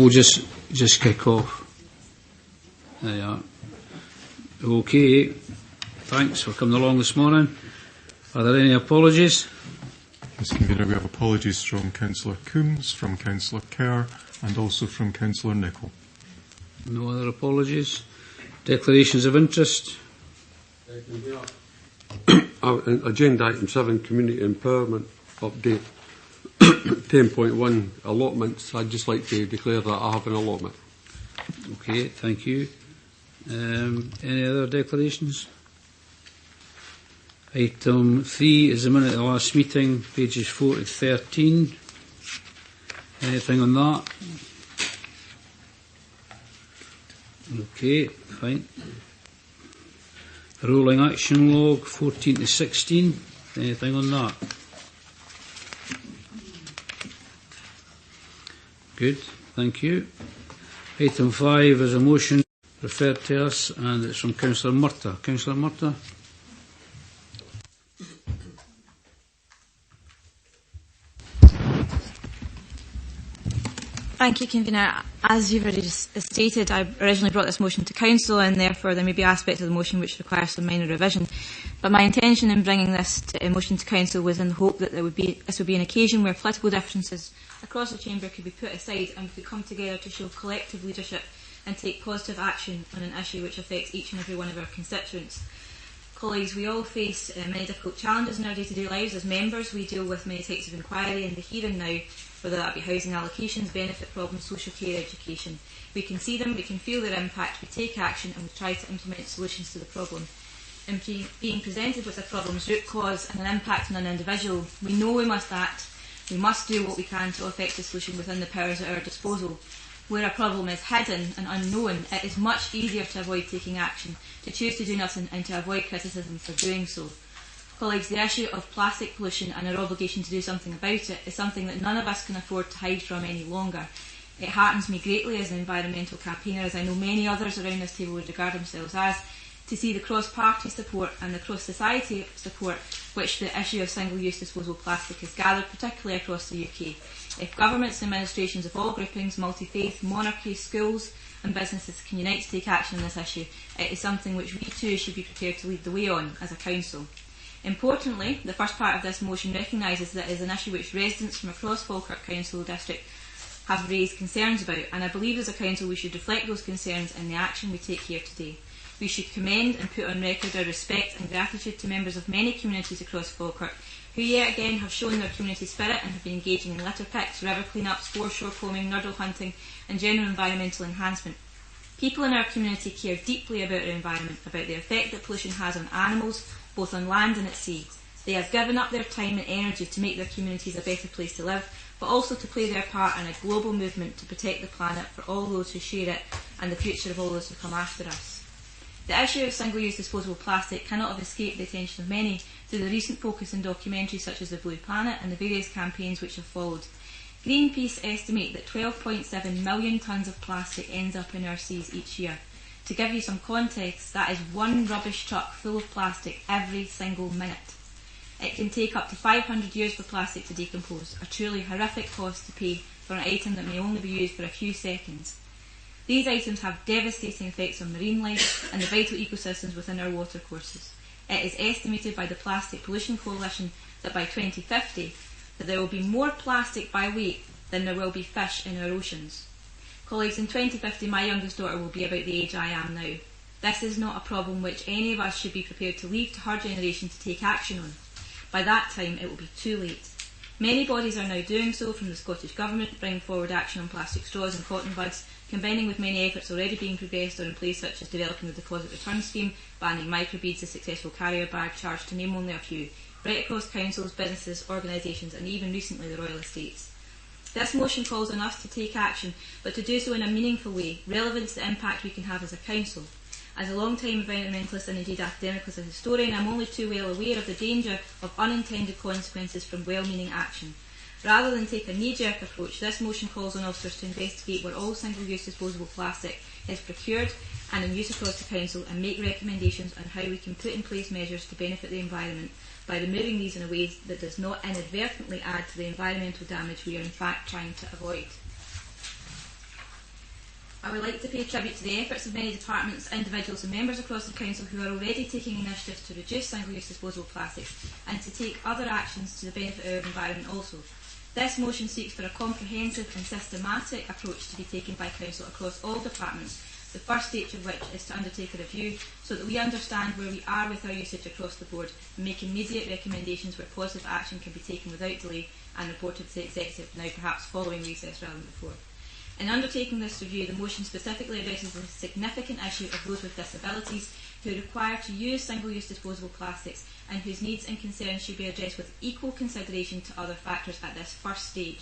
we'll just kick off. There you are. Okay. Thanks for coming along this morning. Are there any apologies? Mr Convener, we have apologies from Councillor Coombs, from Councillor Kerr, and also from Councillor Nicholl. No other apologies. Declarations of interest? Agenda item 7, community empowerment update. 10.1 allotments. I'd just like to declare that I have an allotment. Okay, thank you. Any other declarations? Item 3 is the minute of the last meeting, pages 4 to 13. Anything on that? Okay, fine. Rolling action log 14 to 16. Anything on that? Good, thank you. Item 5 is a motion referred to us, and it's from Councillor Murtagh. Councillor Murtagh. Thank you, Convener. As you've already stated, I originally brought this motion to Council, and therefore there may be aspects of the motion which require some minor revision. But my intention in bringing this motion to Council was in the hope that this would be an occasion where political differences across the Chamber could be put aside and we could come together to show collective leadership and take positive action on an issue which affects each and every one of our constituents. Colleagues, we all face many difficult challenges in our day-to-day lives. As members, we deal with many types of inquiry in the here and now, whether that be housing allocations, benefit problems, social care, education. We can see them, we can feel their impact, we take action and we try to implement solutions to the problem. In being presented with a problem's root cause and an impact on an individual, we know we must act, we must do what we can to effect a solution within the powers at our disposal. Where a problem is hidden and unknown, it is much easier to avoid taking action, to choose to do nothing and to avoid criticism for doing so. Colleagues, the issue of plastic pollution and our obligation to do something about it is something that none of us can afford to hide from any longer. It heartens me greatly as an environmental campaigner, as I know many others around this table would regard themselves as, to see the cross-party support and the cross-society support which the issue of single-use disposable plastic has gathered, particularly across the UK. If governments and administrations of all groupings, multi-faith, monarchy, schools and businesses can unite to take action on this issue, it is something which we too should be prepared to lead the way on as a council. Importantly, the first part of this motion recognises that it is an issue which residents from across Falkirk Council District have raised concerns about, and I believe as a council we should reflect those concerns in the action we take here today. We should commend and put on record our respect and gratitude to members of many communities across Falkirk who yet again have shown their community spirit and have been engaging in litter picks, river clean-ups, foreshore combing, nurdle hunting and general environmental enhancement. People in our community care deeply about our environment, about the effect that pollution has on animals, both on land and at sea. They have given up their time and energy to make their communities a better place to live, but also to play their part in a global movement to protect the planet for all those who share it and the future of all those who come after us. The issue of single-use disposable plastic cannot have escaped the attention of many through the recent focus in documentaries such as The Blue Planet and the various campaigns which have followed. Greenpeace estimate that 12.7 million tonnes of plastic ends up in our seas each year. To give you some context, that is one rubbish truck full of plastic every single minute. It can take up to 500 years for plastic to decompose, a truly horrific cost to pay for an item that may only be used for a few seconds. These items have devastating effects on marine life and the vital ecosystems within our watercourses. It is estimated by the Plastic Pollution Coalition that by 2050 that there will be more plastic by weight than there will be fish in our oceans. Colleagues, in 2050 my youngest daughter will be about the age I am now. This is not a problem which any of us should be prepared to leave to her generation to take action on. By that time it will be too late. Many bodies are now doing so, from the Scottish Government bringing forward action on plastic straws and cotton buds, combining with many efforts already being progressed or in place, such as developing the deposit return scheme, banning microbeads, a successful carrier bag charge, to name only a few, right across councils, businesses, organisations and even recently the Royal Estates. This motion calls on us to take action, but to do so in a meaningful way, relevant to the impact we can have as a council. As a long-time environmentalist and indeed academic as a historian, I am only too well aware of the danger of unintended consequences from well-meaning action. Rather than take a knee-jerk approach, this motion calls on officers to investigate where all single-use disposable plastic is procured and in use across the council, and make recommendations on how we can put in place measures to benefit the environment by removing these in a way that does not inadvertently add to the environmental damage we are in fact trying to avoid. I would like to pay tribute to the efforts of many departments, individuals and members across the Council who are already taking initiatives to reduce single-use disposable plastics and to take other actions to the benefit of our environment also. This motion seeks for a comprehensive and systematic approach to be taken by Council across all departments, the first stage of which is to undertake a review so that we understand where we are with our usage across the board and make immediate recommendations where positive action can be taken without delay and reported to the Executive, now perhaps following recess rather than before. In undertaking this review, the motion specifically addresses the significant issue of those with disabilities who require to use single-use disposable plastics and whose needs and concerns should be addressed with equal consideration to other factors at this first stage.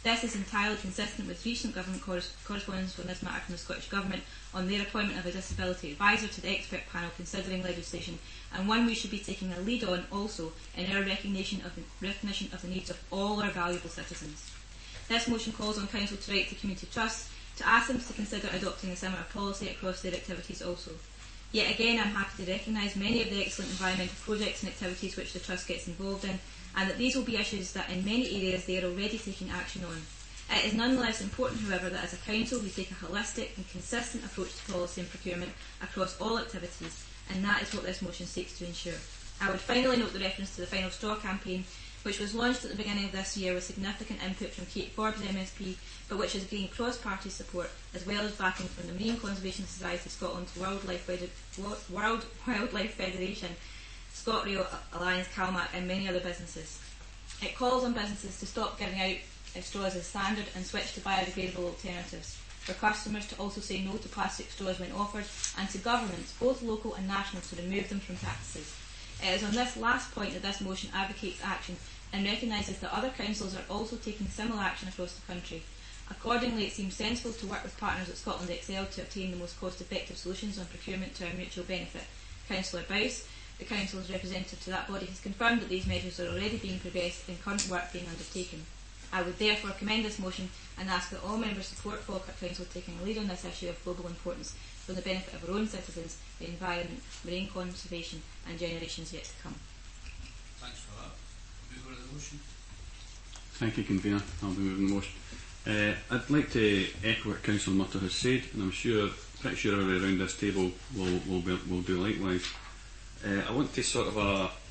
This is entirely consistent with recent government correspondence on this matter from the Scottish Government on their appointment of a disability advisor to the expert panel considering legislation, and one we should be taking a lead on also in our recognition of the needs of all our valuable citizens. This motion calls on Council to write to Community Trusts to ask them to consider adopting a similar policy across their activities also. Yet again, I am happy to recognise many of the excellent environmental projects and activities which the Trust gets involved in, and that these will be issues that in many areas they are already taking action on. It is nonetheless important, however, that as a Council we take a holistic and consistent approach to policy and procurement across all activities, and that is what this motion seeks to ensure. I would finally note the reference to the Final Straw campaign, which was launched at the beginning of this year with significant input from Kate Forbes MSP, but which has gained cross-party support, as well as backing from the Marine Conservation Society Scotland, World Wildlife Federation, ScotRail Alliance, CalMac and many other businesses. It calls on businesses to stop giving out straws as standard and switch to biodegradable alternatives, for customers to also say no to plastic straws when offered, and to governments, both local and national, to remove them from practices. It is on this last point that this motion advocates action and recognises that other councils are also taking similar action across the country. Accordingly, it seems sensible to work with partners at Scotland Excel to obtain the most cost-effective solutions on procurement to our mutual benefit. Councillor Bowes, the Council's representative to that body, has confirmed that these measures are already being progressed and current work being undertaken. I would therefore commend this motion and ask that all members support Falkirk Council taking a lead on this issue of global importance for the benefit of our own citizens, the environment, marine conservation and generations yet to come. Thanks for that. Mover of the motion. Thank you, Convener. I'll be moving the motion. I'd like to echo what Councillor Murtagh has said, and I'm pretty sure everybody around this table will do likewise. I want to sort of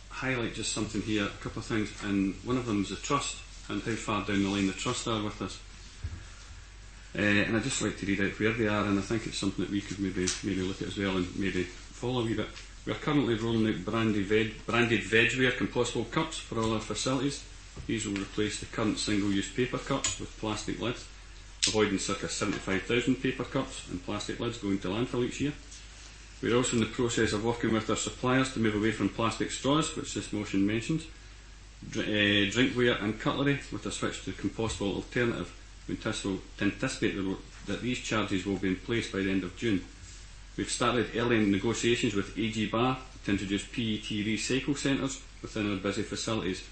highlight just something here, a couple of things, and one of them is the Trust and how far down the line the Trust are with us. And I'd just like to read out where they are, and I think it's something that we could maybe look at as well and maybe follow a wee bit. We are currently rolling out branded vegware compostable cups for all our facilities. These will replace the current single-use paper cups with plastic lids, avoiding circa 75,000 paper cups and plastic lids going to landfill each year. We are also in the process of working with our suppliers to move away from plastic straws, which this motion mentions, drinkware and cutlery with a switch to compostable alternative. We anticipate that these charges will be in place by the end of June. We've started early negotiations with AG Bar to introduce PET recycle centres within our busy facilities.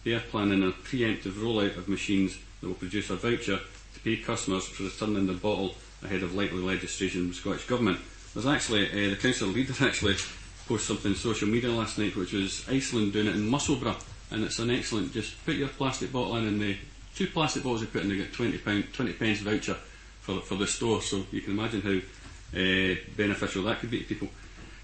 They are planning a preemptive rollout of machines that will produce a voucher to pay customers for returning the bottle ahead of likely legislation from the Scottish Government. There's actually, the council leader actually posted something on social media last night, which was Iceland doing it in Musselburgh, and it's an excellent, just put your plastic bottle in, and the 2 plastic bottles they put in, they get £20 pence voucher for the store, so you can imagine how beneficial that could be to people.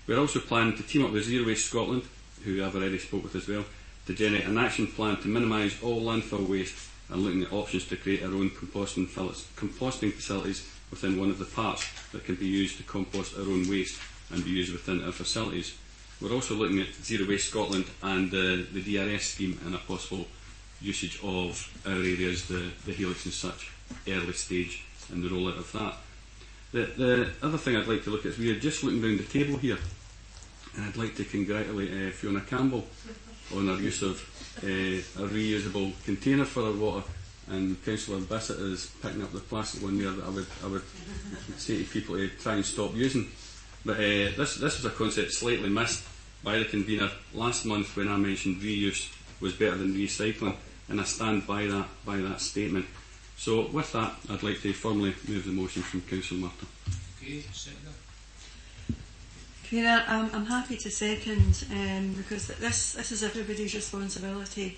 We're also planning to team up with Zero Waste Scotland, who I've already spoke with as well, to generate an action plan to minimise all landfill waste and looking at options to create our own composting facilities within one of the parts that can be used to compost our own waste and be used within our facilities. We're also looking at Zero Waste Scotland and the DRS scheme and a possible usage of our areas, the Helix and such, early stage and the rollout of that. The other thing I'd like to look at is we are just looking round the table here, and I'd like to congratulate Fiona Campbell on our use of a reusable container for our water, and Councillor Bissett is picking up the plastic one there that I would say to people to try and stop using. But this is a concept slightly missed by the convener last month when I mentioned reuse was better than recycling, and I stand by that statement. So with that, I'd like to formally move the motion from Councillor Murtagh. Okay, second. Convener, I'm happy to second, because this is everybody's responsibility.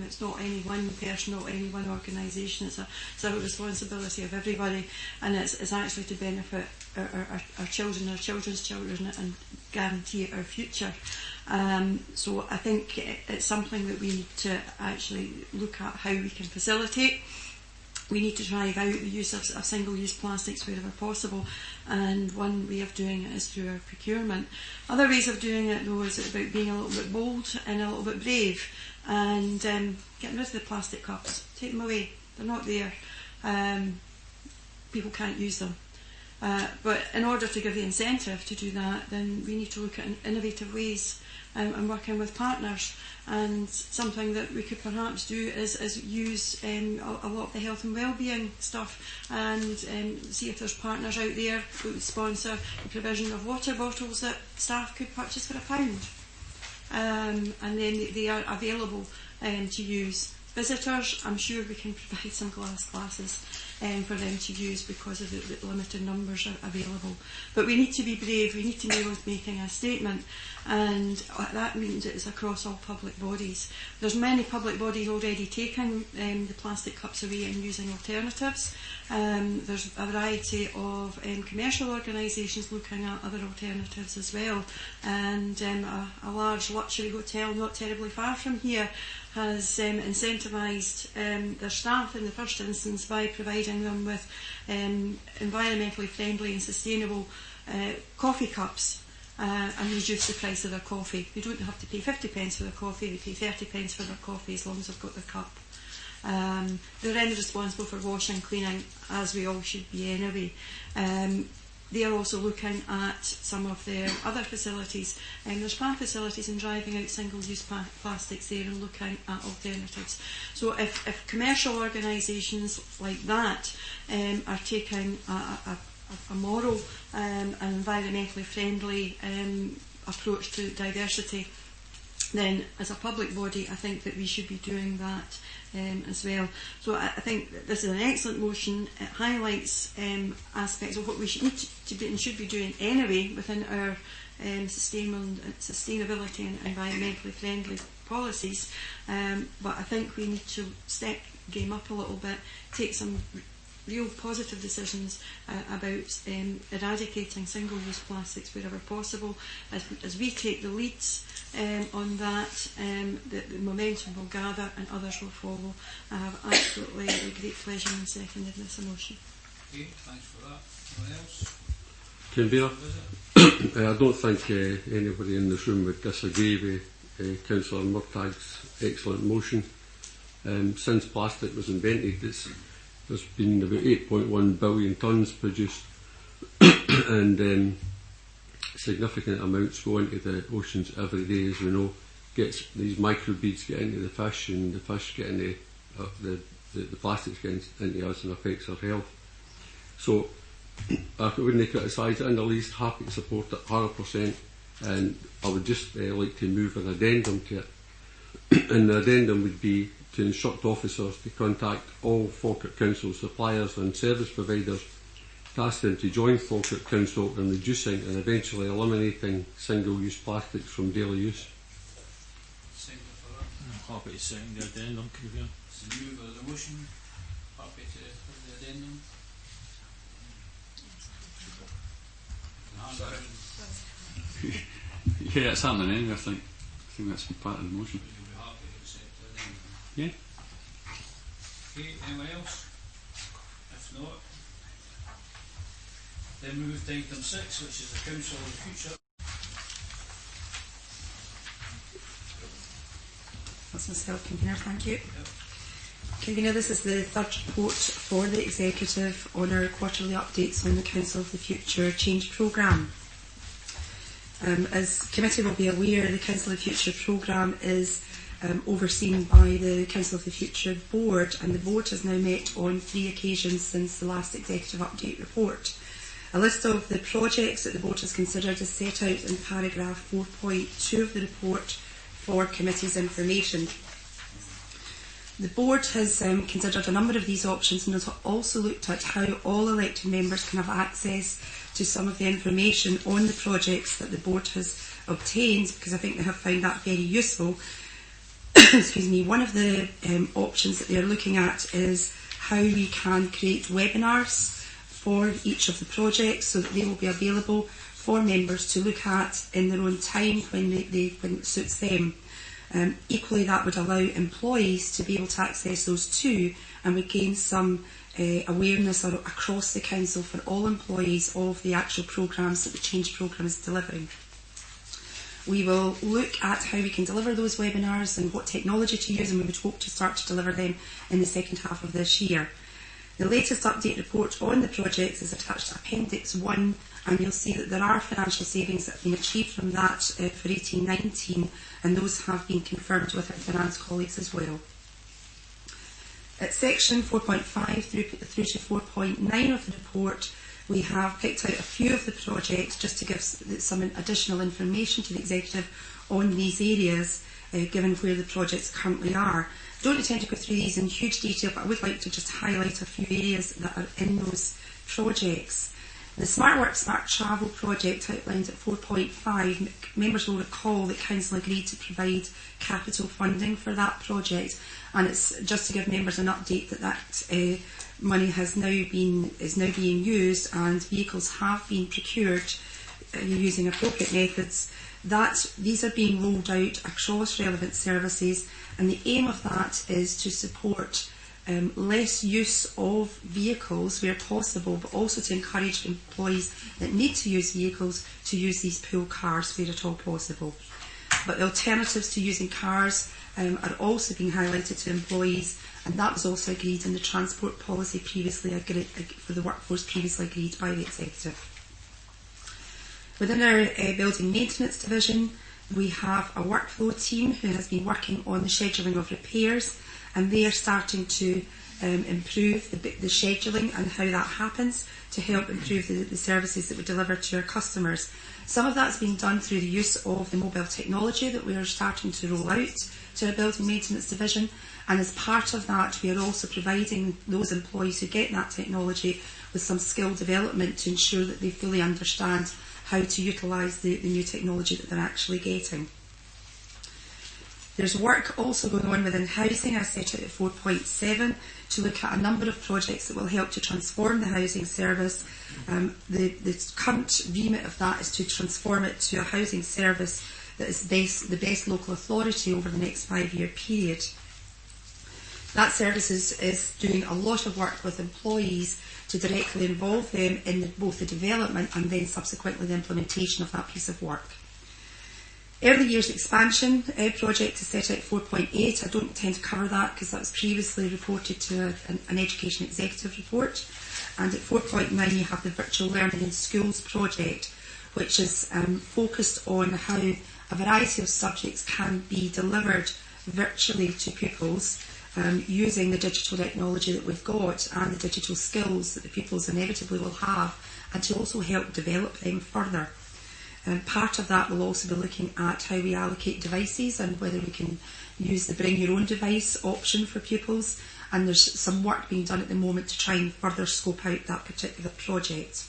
It's not any one person or any one organisation. It's a responsibility of everybody, and it's actually to benefit our children, our children's children, and guarantee our future. So I think it's something that we need to actually look at how we can facilitate. We need to drive out the use of single-use plastics wherever possible, and one way of doing it is through our procurement. Other ways of doing it, though, is about being a little bit bold and a little bit brave, and getting rid of the plastic cups. Take them away. They're not there. People can't use them. But in order to give the incentive to do that, then we need to look at innovative ways and working with partners. And something that we could perhaps do is use a lot of the health and wellbeing stuff, and see if there's partners out there who would sponsor the provision of water bottles that staff could purchase for £1. And then they are available to use. Visitors, I'm sure we can provide some glass glasses for them to use because of the limited numbers are available. But we need to be brave, we need to be able to make a statement, and that means it's across all public bodies. There's many public bodies already taking the plastic cups away and using alternatives. There's a variety of commercial organisations looking at other alternatives as well, and a large luxury hotel not terribly far from here has incentivised their staff in the first instance by providing them with environmentally friendly and sustainable coffee cups, and reduce the price of their coffee. They don't have to pay 50p for their coffee, they pay 30p for their coffee as long as they've got their cup. They're then responsible for washing, cleaning, as we all should be anyway. They are also looking at some of their other facilities. There's spa facilities and driving out single-use plastics there and looking at alternatives. So if commercial organisations like that are taking a moral and environmentally friendly approach to diversity, then as a public body I think that we should be doing that as well. So I think that this is an excellent motion. It highlights aspects of what we should need to be and should be doing anyway within our sustainability and environmentally friendly policies, but I think we need to step game up a little bit, take some real positive decisions about eradicating single-use plastics wherever possible. As we take the leads on that, the momentum will gather and others will follow. I have absolutely a great pleasure in seconding this motion. Okay, thanks for that. Anyone else? Convener, I don't think anybody in this room would disagree with Councillor Murtagh's excellent motion. Since plastic was invented, there's been about 8.1 billion tonnes produced, and significant amounts go into the oceans every day, as we know. These microbeads get into the fish, and the fish get into the plastics get into us and affects our health. So I wouldn't criticise it in the least, happy to support it 100%, and I would just like to move an addendum to it. And the addendum would be to instruct officers to contact all Falkirk Council suppliers and service providers to ask them to join Falkirk Council in reducing and eventually eliminating single-use plastics from daily use. I'm happy to second the addendum. It's the move of the motion. Happy to put the addendum. Yeah, it's happening anyway, I think that's part of the motion. Yeah. Okay, anyone else? If not, then we move to item 6, which is the Council of the Future. That's myself, Convener, thank you. Convener, this is the third report for the Executive on our quarterly updates on the Council of the Future Change Programme. As committee will be aware, the Council of the Future programme is overseen by the Council of the Future Board, and the Board has now met on 3 occasions since the last Executive Update report. A list of the projects that the Board has considered is set out in paragraph 4.2 of the report for committee's information. The board has considered a number of these options and has also looked at how all elected members can have access to some of the information on the projects that the board has obtained, because I think they have found that very useful. Excuse me. One of the options that they are looking at is how we can create webinars for each of the projects so that they will be available for members to look at in their own time when it suits them. Equally, that would allow employees to be able to access those too, and we gain some awareness across the council for all employees of the actual programmes that the Change Programme is delivering. We will look at how we can deliver those webinars and what technology to use, and we would hope to start to deliver them in the second half of this year. The latest update report on the projects is attached to Appendix 1, and you'll see that there are financial savings that have been achieved from that for 18-19, and those have been confirmed with our finance colleagues as well. At section 4.5 through to 4.9 of the report, we have picked out a few of the projects just to give some additional information to the executive on these areas, given where the projects currently are. I don't intend to go through these in huge detail, but I would like to just highlight a few areas that are in those projects. The Smart Work, Smart Travel project outlined at 4.5, members will recall that Council agreed to provide capital funding for that project, and it's just to give members an update that money is now being used and vehicles have been procured using appropriate methods. These are being rolled out across relevant services, and the aim of that is to support less use of vehicles where possible, but also to encourage employees that need to use vehicles to use these pool cars where at all possible. But the alternatives to using cars are also being highlighted to employees, and that was also agreed in the transport policy previously agreed for the workforce previously agreed by the executive. Within our building maintenance division, we have a workflow team who has been working on the scheduling of repairs, and they are starting to improve the scheduling and how that happens to help improve the services that we deliver to our customers. Some of that's being done through the use of the mobile technology that we are starting to roll out to our building maintenance division, and as part of that we are also providing those employees who get that technology with some skill development to ensure that they fully understand how to utilise the new technology that they're actually getting. There's work also going on within housing, as set out at 4.7, to look at a number of projects that will help to transform the housing service. The current remit of that is to transform it to a housing service that is the best local authority over the next 5-year period. That service is doing a lot of work with employees to directly involve them in both the development and then subsequently the implementation of that piece of work. Early years expansion project is set out at 4.8. I don't intend to cover that because that was previously reported to an education executive report. And at 4.9 you have the virtual learning in schools project, which is focused on how a variety of subjects can be delivered virtually to pupils using the digital technology that we've got and the digital skills that the pupils inevitably will have, and to also help develop them further. Part of that will also be looking at how we allocate devices and whether we can use the bring your own device option for pupils, and there's some work being done at the moment to try and further scope out that particular project.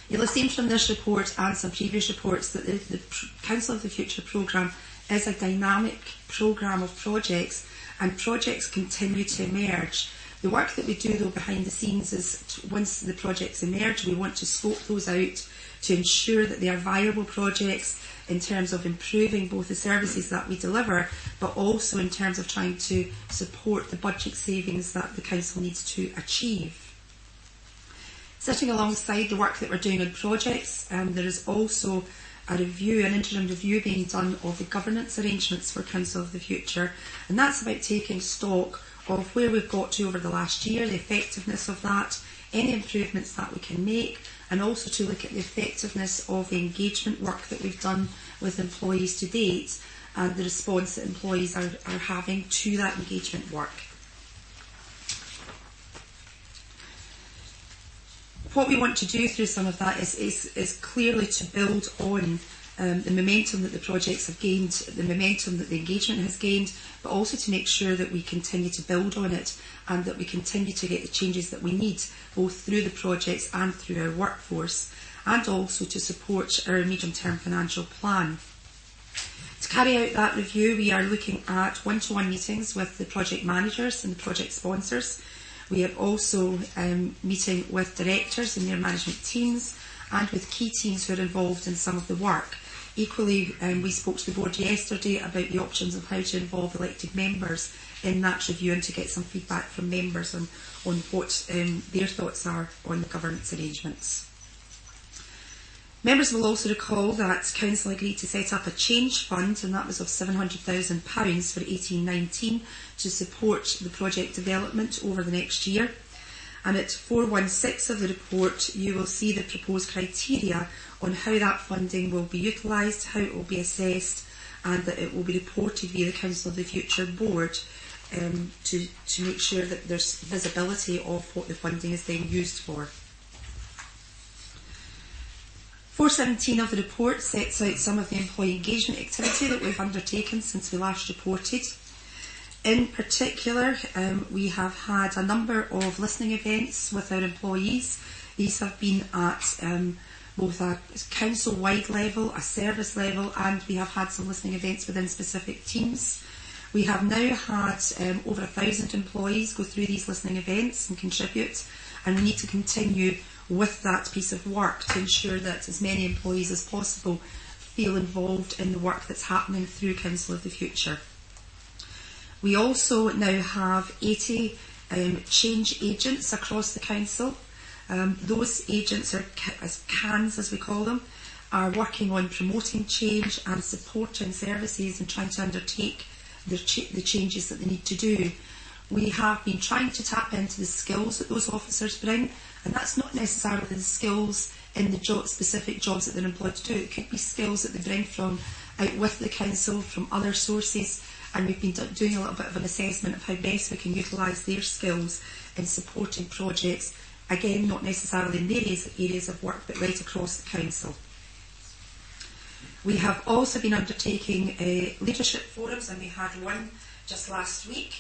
You'll have seen from this report and some previous reports that the Council of the Future programme is a dynamic programme of projects, and projects continue to emerge. The work that we do though behind the scenes is once the projects emerge, we want to scope those out to ensure that they are viable projects in terms of improving both the services that we deliver, but also in terms of trying to support the budget savings that the Council needs to achieve. Sitting alongside the work that we're doing on projects, there is also an interim review being done of the governance arrangements for Council of the Future, and that's about taking stock of where we've got to over the last year, the effectiveness of that, any improvements that we can make, and also to look at the effectiveness of the engagement work that we've done with employees to date and the response that employees are having to that engagement work. What we want to do through some of that is clearly to build on the momentum that the projects have gained, the momentum that the engagement has gained, but also to make sure that we continue to build on it and that we continue to get the changes that we need, both through the projects and through our workforce, and also to support our medium-term financial plan. To carry out that review, we are looking at one-to-one meetings with the project managers and the project sponsors. We are also meeting with directors and their management teams and with key teams who are involved in some of the work. Equally, we spoke to the board yesterday about the options of how to involve elected members in that review and to get some feedback from members on what their thoughts are on the governance arrangements. Members will also recall that Council agreed to set up a change fund, and that was of £700,000 for 18-19 to support the project development over the next year. And at 416 of the report, you will see the proposed criteria on how that funding will be utilised, how it will be assessed, and that it will be reported via the Council of the Future Board to make sure that there's visibility of what the funding is then used for. 417 of the report sets out some of the employee engagement activity that we've undertaken since we last reported. In particular, we have had a number of listening events with our employees. These have been at both a council-wide level, a service level, and we have had some listening events within specific teams. We have now had over 1,000 employees go through these listening events and contribute, and we need to continue with that piece of work to ensure that as many employees as possible feel involved in the work that's happening through Council of the Future. We also now have 80 change agents across the Council. Those agents, are CANs as we call them, are working on promoting change and supporting services and trying to undertake the changes that they need to do. We have been trying to tap into the skills that those officers bring, and that's not necessarily the skills in the specific jobs that they're employed to do. It could be skills that they bring from out with the Council, from other sources, and we've been doing a little bit of an assessment of how best we can utilise their skills in supporting projects, again not necessarily in their areas of work, but right across the Council. We have also been undertaking leadership forums, and we had one just last week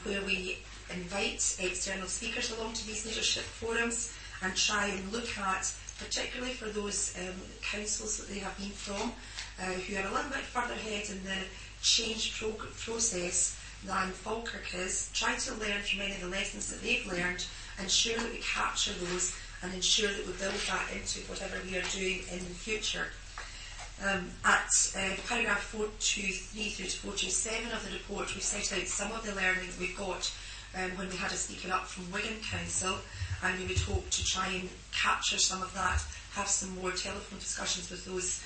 where we invite external speakers along to these leadership forums and try and look at, particularly for those councils that they have been from, who are a little bit further ahead in the change process than Falkirk is, try to learn from any of the lessons that they've learned, ensure that we capture those and ensure that we build that into whatever we are doing in the future. At paragraph 423 through to 427 of the report, we've set out some of the learning that we've got when we had a speaker up from Wigan Council, and we would hope to try and capture some of that, have some more telephone discussions with those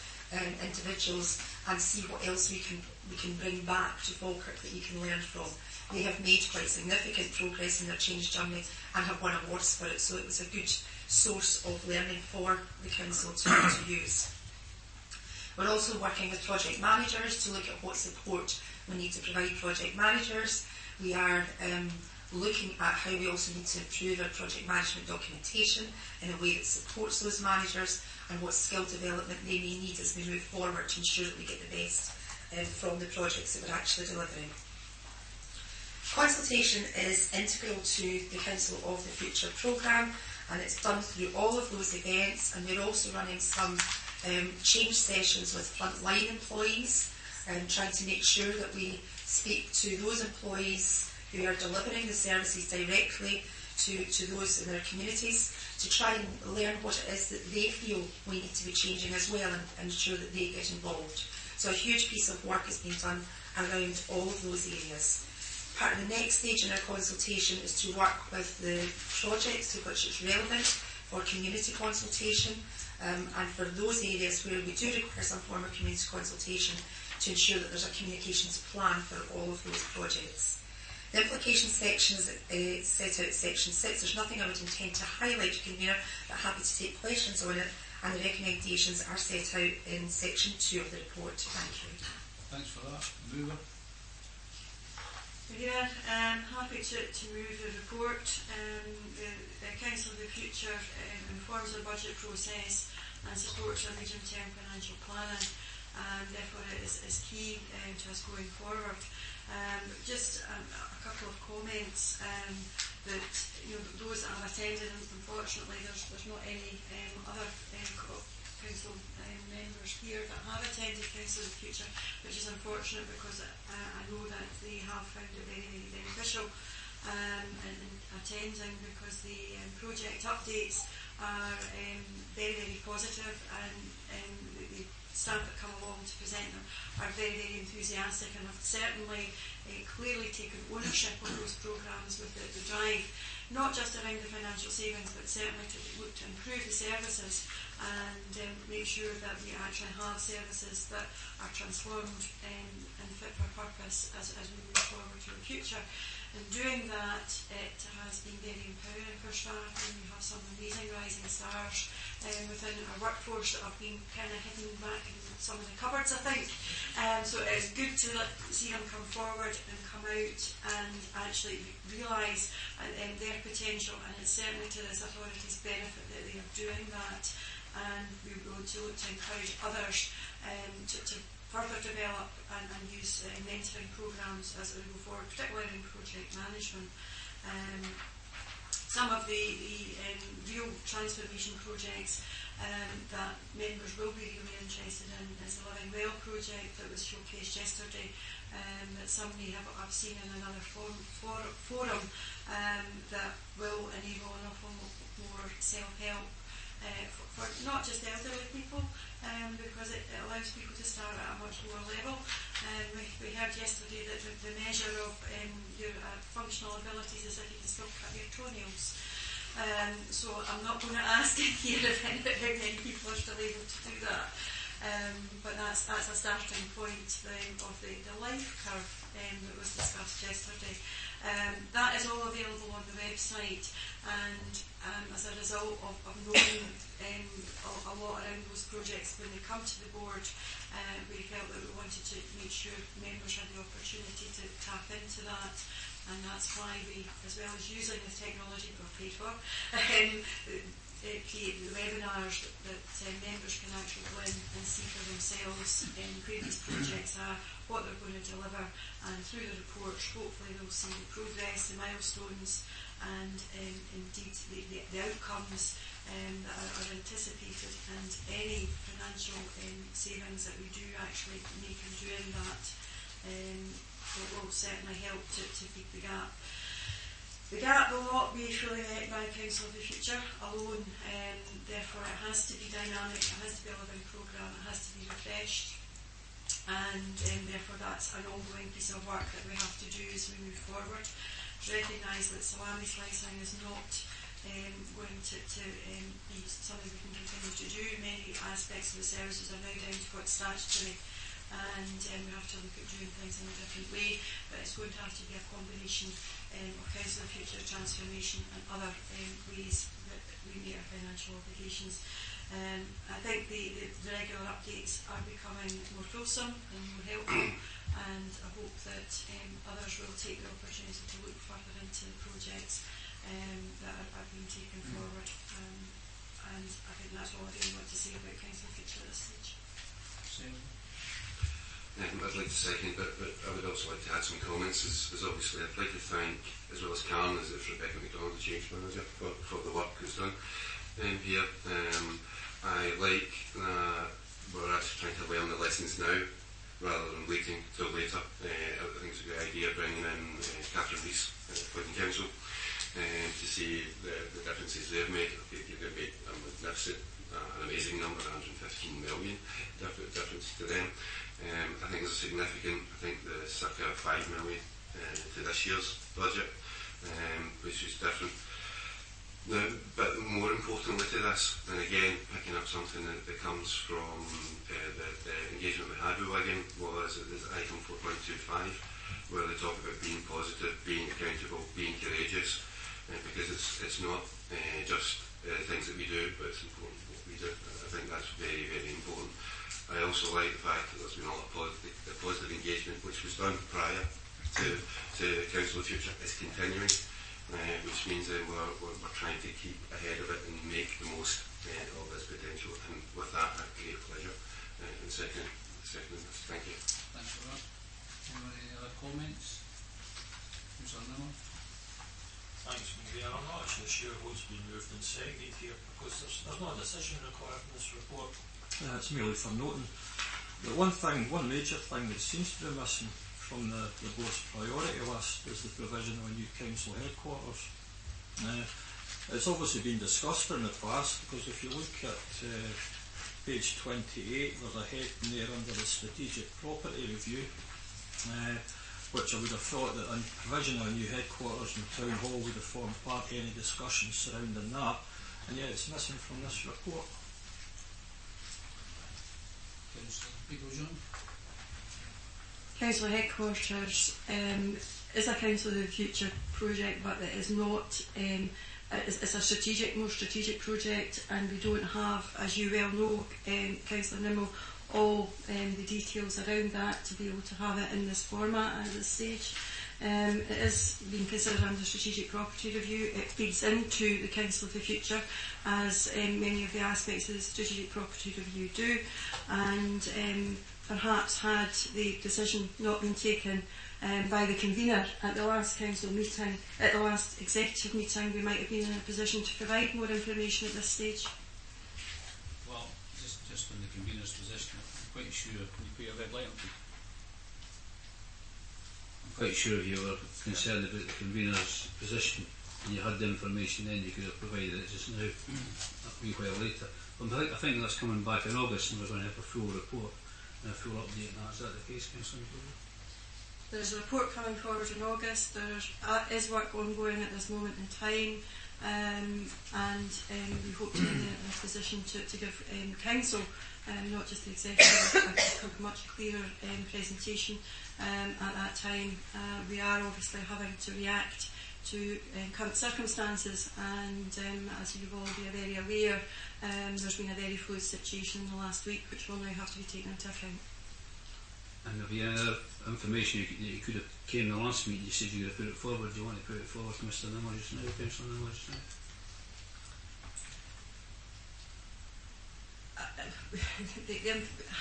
individuals and see what else we can bring back to Falkirk that you can learn from. They have made quite significant progress in their change journey and have won awards for it, so it was a good source of learning for the Council to use. We're also working with project managers to look at what support we need to provide project managers. We are looking at how we also need to improve our project management documentation in a way that supports those managers and what skill development they may need as we move forward to ensure that we get the best from the projects that we're actually delivering. Consultation is integral to the Council of the Future programme, and it's done through all of those events, and we're also running some change sessions with frontline employees, trying to make sure that we speak to those employees who are delivering the services directly to those in their communities, to try and learn what it is that they feel we need to be changing as well, and ensure that they get involved. So a huge piece of work is being done around all of those areas. Part of the next stage in our consultation is to work with the projects to which it's relevant for community consultation, and for those areas where we do require some form of community consultation, to ensure that there's a communications plan for all of those projects. The implication section is set out section 6. There's nothing I would intend to highlight, Convener, but happy to take questions on it, and the recommendations are set out in section 2 of the report. Thank you. Thanks for that. Mover. Yeah, happy to move the report. The Council of the Future informs our budget process and supports our medium-term financial planning, and therefore it is key to us going forward. Just a couple of comments that those that have attended, and unfortunately there's not any other council members here that have attended Council of the Future, which is unfortunate because I know that they have found it very, very beneficial in attending, because the project updates are very, very positive, and the staff that come along to present them are very, very enthusiastic and have certainly clearly taken ownership of those programmes with the drive, not just around the financial savings, but certainly to look to improve the services and make sure that we actually have services that are transformed and fit for purpose as we move forward to the future. In doing that, it has been very empowering for staff, and we have some amazing rising stars within our workforce that have been kind of hidden back in some of the cupboards, I think. So it's good to see them come forward and come out and actually realise their potential, and it's certainly to this authority's benefit that they are doing that, and we want to look to encourage others to further develop and use mentoring programmes as we go forward, particularly in project management. Some of the real transformation projects that members will be really interested in is the Living Well project that was showcased yesterday, that some may have seen in another forum that will enable an awful more self-help for not just elderly people, because it allows people to start at a much lower level. We heard yesterday that the measure of your functional abilities is if you can still cut your toenails. So I'm not going to ask here if how many people are still able to do that. But that's a starting point of the life curve that was discussed yesterday. That is all available on the website, and as a result of knowing a lot around those projects when they come to the board, we felt that we wanted to make sure members had the opportunity to tap into that, and that's why we, as well as using the technology that we're paid for, create the webinars that members can actually go in and see for themselves where these projects are, what they're going to deliver, and through the reports hopefully they'll see the progress, the milestones, and indeed the outcomes that are anticipated, and any financial savings that we do actually make in doing that will certainly help to beat the gap. The gap will not be fully met by Council of the Future alone, therefore it has to be dynamic, it has to be a living programme, it has to be refreshed, and therefore that's an ongoing piece of work that we have to do as we move forward. To recognise that salami slicing is not going to be something we can continue to do. Many aspects of the services are now down to what's statutory, and we have to look at doing things in a different way, but it's going to have to be a combination of Council of Future transformation and other ways that we meet our financial obligations. I think the regular updates are becoming more fulsome and more helpful, and I hope that others will take the opportunity to look further into the projects that are being taken forward, and I think that's all I really want to say about Council of Future at this stage. I'd like to second, but I would also like to add some comments. As obviously, I'd like to thank, as well as Karen, as Rebecca McDonald, the change manager, for the work that's done here. I like we're actually trying to learn the lessons now rather than waiting till later. I think it's a good idea bringing in Catherine Rees, Clinton Council, to see the differences they've made. They've made a magnificent, an amazing number, 115 million difference to them. I think there's a significant, I think the circa 5 million to this year's budget, which is different. Now, but more importantly to this, and again picking up something that comes from the engagement we had with Wigan, was item 4.25, where they talk about being positive, being accountable, being courageous, because it's not just things that we do, but it's important what we do. I think that's very, very important. I also like the fact that there's been a lot of positive engagement, which was done prior to Council of Future, is continuing, which means that we're trying to keep ahead of it and make the most of its potential. And with been moved and seconded here, because there's not a decision required in this report. It's merely for noting. The one major thing that seems to be missing from the board's priority list is the provision of a new council headquarters. It's obviously been discussed in the past, because if you look at page 28, there's a heading there under the strategic property review, which I would have thought that a provision of a new headquarters in the town hall would have formed part of any discussion surrounding that, and yet it's missing from this report. Council headquarters is a Council of the Future project, but it is not. It's a more strategic project, and we don't have, as you well know, Councillor Nimmo, all the details around that to be able to have it in this format at this stage. It is being considered under strategic property review. It feeds into the Council of the Future, as many of the aspects of the strategic property review do, and perhaps had the decision not been taken by the convener at the last council meeting, at the last executive meeting, we might have been in a position to provide more information at this stage. Well, just on the convener's position, I'm quite sure you put a red light on it. I'm quite sure if you were concerned about the convener's position and you had the information then, you could have provided it just now, a wee while later. But I think that's coming back in August, and we're going to have a full report and a full update on that. Is that the case, Councillor McDougall? There's a report coming forward in August. There is work ongoing at this moment in time, and we hope to be in a position to give Council, not just the Executive, a much clearer presentation at that time. We are obviously having to react to current circumstances, and as you will all be very aware, there's been a very fluid situation in the last week, which will now have to be taken into account. And have you any other information you could have came in the last meeting? You said you were going to put it forward. Do you want to put it forward to Mr. Nimmo just now, Councillor Nimmo just now?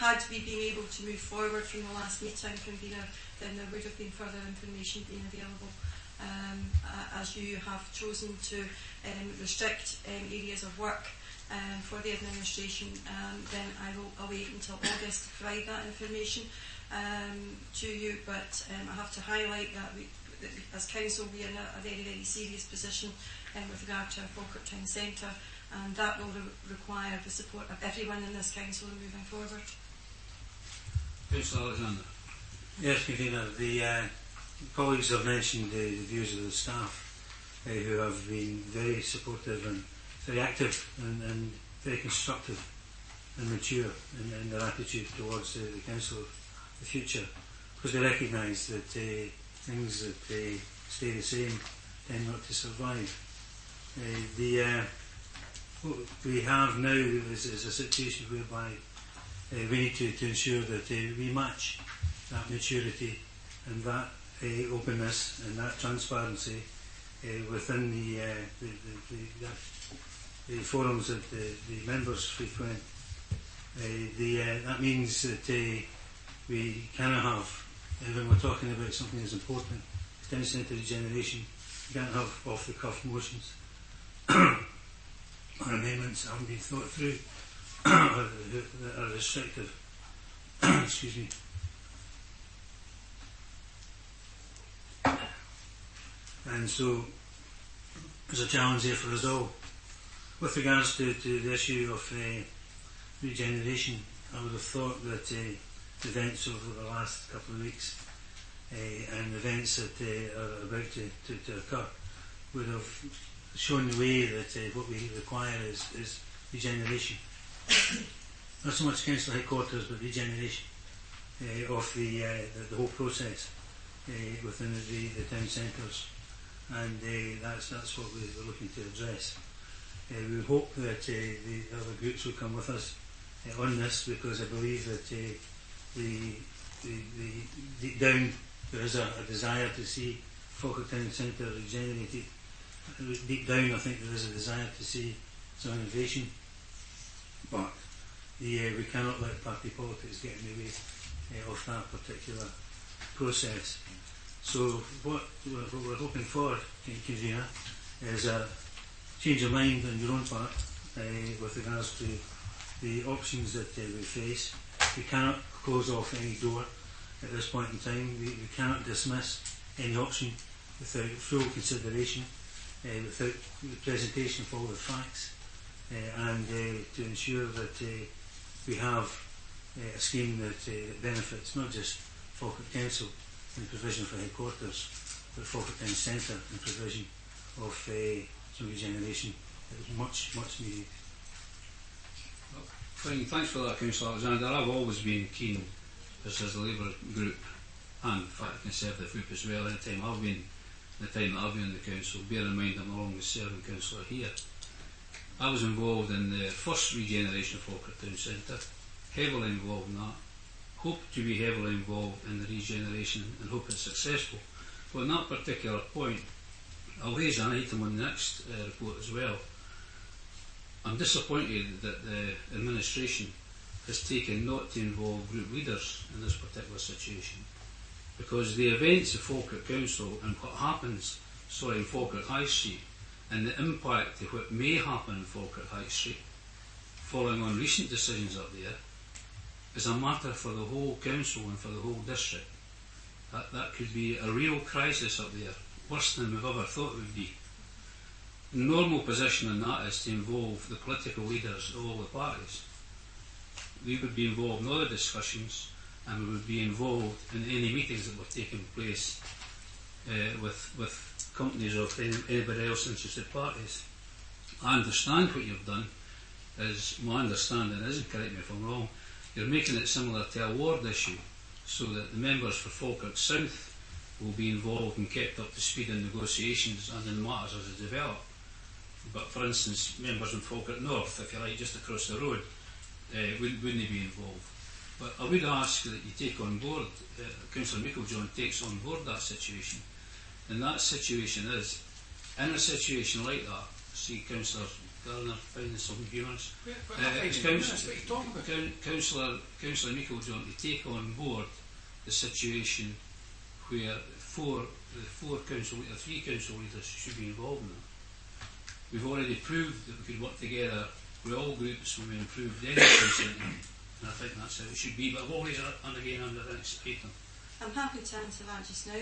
Had we been able to move forward from the last meeting, convener, then there would have been further information being available. As you have chosen to restrict areas of work for the administration, then I will await until August to provide that information to you. But I have to highlight that as Council we are in a very, very serious position with regard to our Falkirk Town Centre, and that will require the support of everyone in this Council in moving forward. Councillor Alexander. Yes, Convener. The colleagues have mentioned the views of the staff who have been very supportive and very active and very constructive and mature in their attitude towards the Council of the Future, because they recognise that things that stay the same tend not to survive. What we have now is a situation whereby we need to ensure that we match that maturity and that openness and that transparency within the forums that the members frequent. That means that we cannot have, when we're talking about something as important as town centre regeneration, we can't have off-the-cuff motions or amendments that haven't been thought through that are restrictive. Excuse me. And so there's a challenge there for us all. With regards to the issue of regeneration, I would have thought that events over the last couple of weeks and events that are about to occur would have shown the way that what we require is regeneration. Not so much council headquarters, but regeneration of the whole process within the town centres, and that's what we're looking to address. We hope that the other groups will come with us on this, because I believe that deep down there is a desire to see Falkirk Town Centre regenerated. Deep down I think there is a desire to see some innovation, but we cannot let party politics get in the way of that particular process. So what we're hoping for, Convener, is a change of mind on your own part with regards to the options that we face. We cannot close off any door at this point in time. We cannot dismiss any option without full consideration, without the presentation of all the facts, and to ensure that we have a scheme that benefits not just Falkirk Council in provision for headquarters, but Falkirk Town Centre in provision of some regeneration that is much, much needed. Fine, thanks for that, Councillor Alexander. I've always been keen, as a Labour group, and in fact Conservative group as well, the time that I've been in the council, bear in mind I'm the longest serving councillor here. I was involved in the first regeneration of Falkirk Town Centre, heavily involved in that, hope to be heavily involved in the regeneration and hope it's successful. But on that particular point, I'll raise an item on the next report as well. I'm disappointed that the administration has taken not to involve group leaders in this particular situation, because the events of Falkirk Council and what happens in Falkirk High Street and the impact of what may happen in Falkirk High Street following on recent decisions up there is a matter for the whole council and for the whole district. That could be a real crisis up there, worse than we've ever thought it would be. The normal position in that is to involve the political leaders of all the parties. We would be involved in all the discussions, and we would be involved in any meetings that were taking place with companies or anybody else interested parties. I understand what you've done, is my understanding is, and correct me if I'm wrong, you're making it similar to a ward issue, so that the members for Falkirk South will be involved and kept up to speed in negotiations and in matters as they develop. But for instance, members in Falkirk North, if you like, just across the road, wouldn't they be involved? But I would ask that you take on board, Councillor Meiklejohn takes on board that situation. And that situation is, in a situation like that, see Councillor Garner finding some humorous, Councillor Meiklejohn to take on board the situation where three council leaders should be involved in that. We've already proved that we could work together with all groups when we improved the energy centre, and I think that's how it should be. But I've always again under the next item. I'm happy to answer that just now,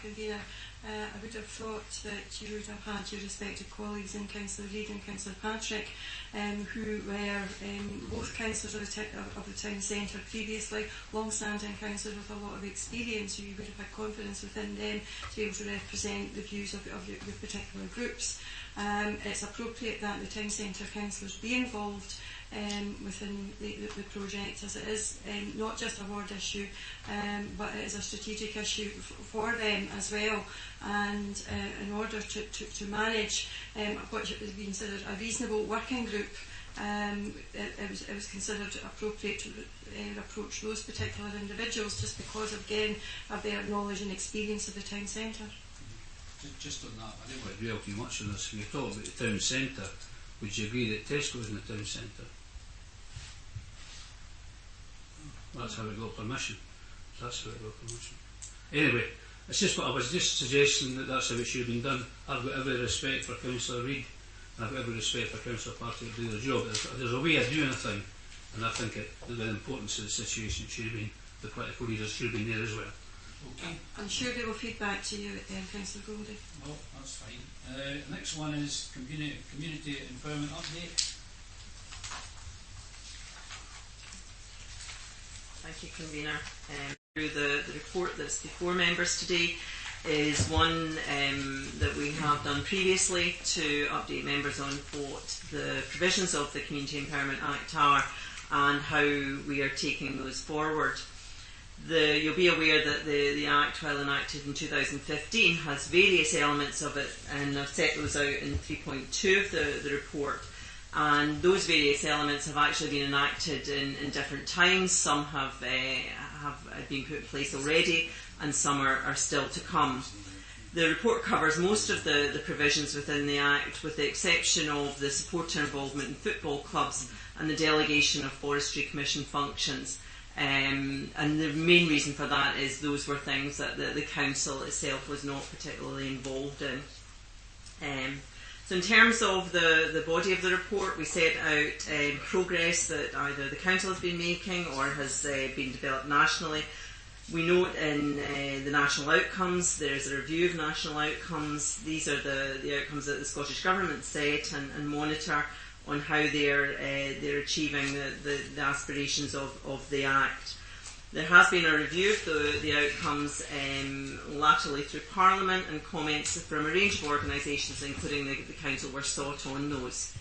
Convener. I would have thought that you would have had your respective colleagues in Councillor Reid and Councillor Patrick, who were both councillors of the town centre previously, long-standing councillors with a lot of experience, so you would have had confidence within them to be able to represent the views of your particular groups. It's appropriate that the town centre councillors be involved within the project, as it is not just a ward issue, but it is a strategic issue for them as well. And in order to manage what has been considered a reasonable working group, it was considered appropriate to approach those particular individuals just because, again, of their knowledge and experience of the town centre. Just on that, I don't want to dwell too much on this. When you talk about the town centre, would you agree that Tesco's in the town centre? That's how it got permission. That's how it got permission. Anyway, it's just what I was just suggesting, that that's how it should have been done. I've got every respect for Councillor Reid, and I've got every respect for Councillor Patrick to do their job. There's a way of doing a thing, and I think the importance of the situation should have been, the political leaders should have been there as well. Okay. I'm sure they will feed back to you, Councillor Goldie. No, that's fine. The next one is community empowerment update. Thank you, Convener. The report that's before members today is one that we have done previously to update members on what the provisions of the Community Empowerment Act are and how we are taking those forward. You'll be aware that the Act, while enacted in 2015, has various elements of it, and I've set those out in 3.2 of the report. And those various elements have actually been enacted in different times. Some have been put in place already, and some are still to come. The report covers most of the provisions within the Act, with the exception of the supporter involvement in football clubs and the delegation of Forestry Commission functions. And the main reason for that is those were things that the council itself was not particularly involved in. So in terms of the body of the report, we set out progress that either the Council has been making or has been developed nationally. We note in the national outcomes, there's a review of national outcomes. These are the outcomes that the Scottish Government set and monitor on how they're achieving the aspirations of the Act. There has been a review of the outcomes laterally through Parliament, and comments from a range of organisations, including the Council, were sought on those.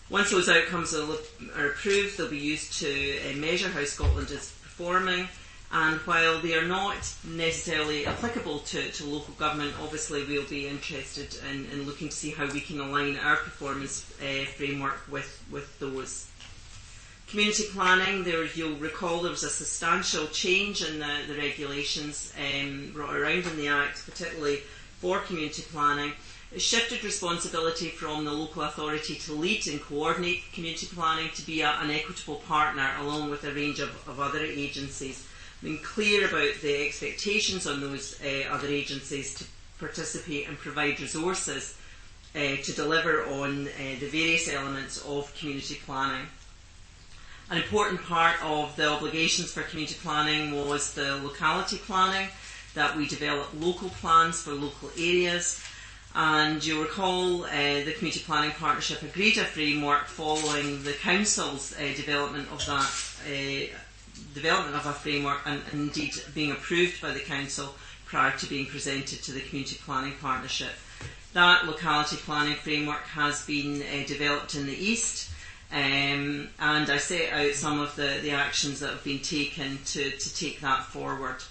Once those outcomes are approved, they'll be used to measure how Scotland is performing. And while they are not necessarily applicable to local government, obviously we'll be interested in looking to see how we can align our performance framework with those. Community planning, you'll recall there was a substantial change in the regulations brought around in the Act, particularly for community planning. It shifted responsibility from the local authority to lead and coordinate community planning to be an equitable partner along with a range of other agencies. Being clear about the expectations on those other agencies to participate and provide resources to deliver on the various elements of community planning. An important part of the obligations for community planning was the locality planning, that we develop local plans for local areas. And you'll recall the Community Planning Partnership agreed a framework following the Council's development of a framework and indeed being approved by the Council prior to being presented to the Community Planning Partnership. That locality planning framework has been developed in the East, and I set out some of the actions that have been taken to take that forward.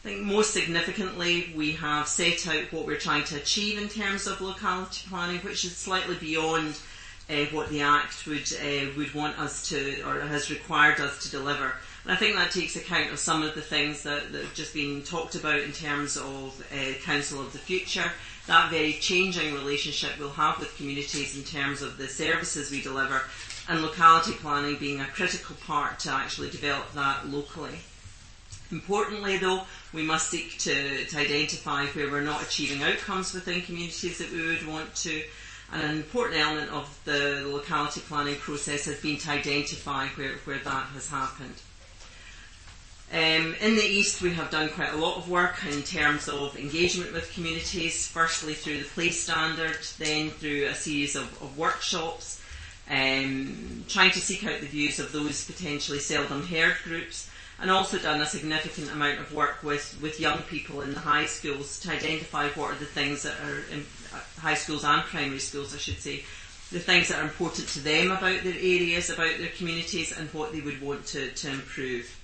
I think most significantly we have set out what we're trying to achieve in terms of locality planning, which is slightly beyond what the Act would want us to, or has required us to deliver. And I think that takes account of some of the things that have just been talked about in terms of Council of the Future, that very changing relationship we'll have with communities in terms of the services we deliver, and locality planning being a critical part to actually develop that locally. Importantly though, we must seek to identify where we're not achieving outcomes within communities that we would want to, and an important element of the locality planning process has been to identify where that has happened. In the East we have done quite a lot of work in terms of engagement with communities, firstly through the place standard, then through a series of workshops, trying to seek out the views of those potentially seldom heard groups, and also done a significant amount of work with young people in the high schools to identify what are the things that are in high schools and primary schools, I should say, the things that are important to them about their areas, about their communities, and what they would want to improve.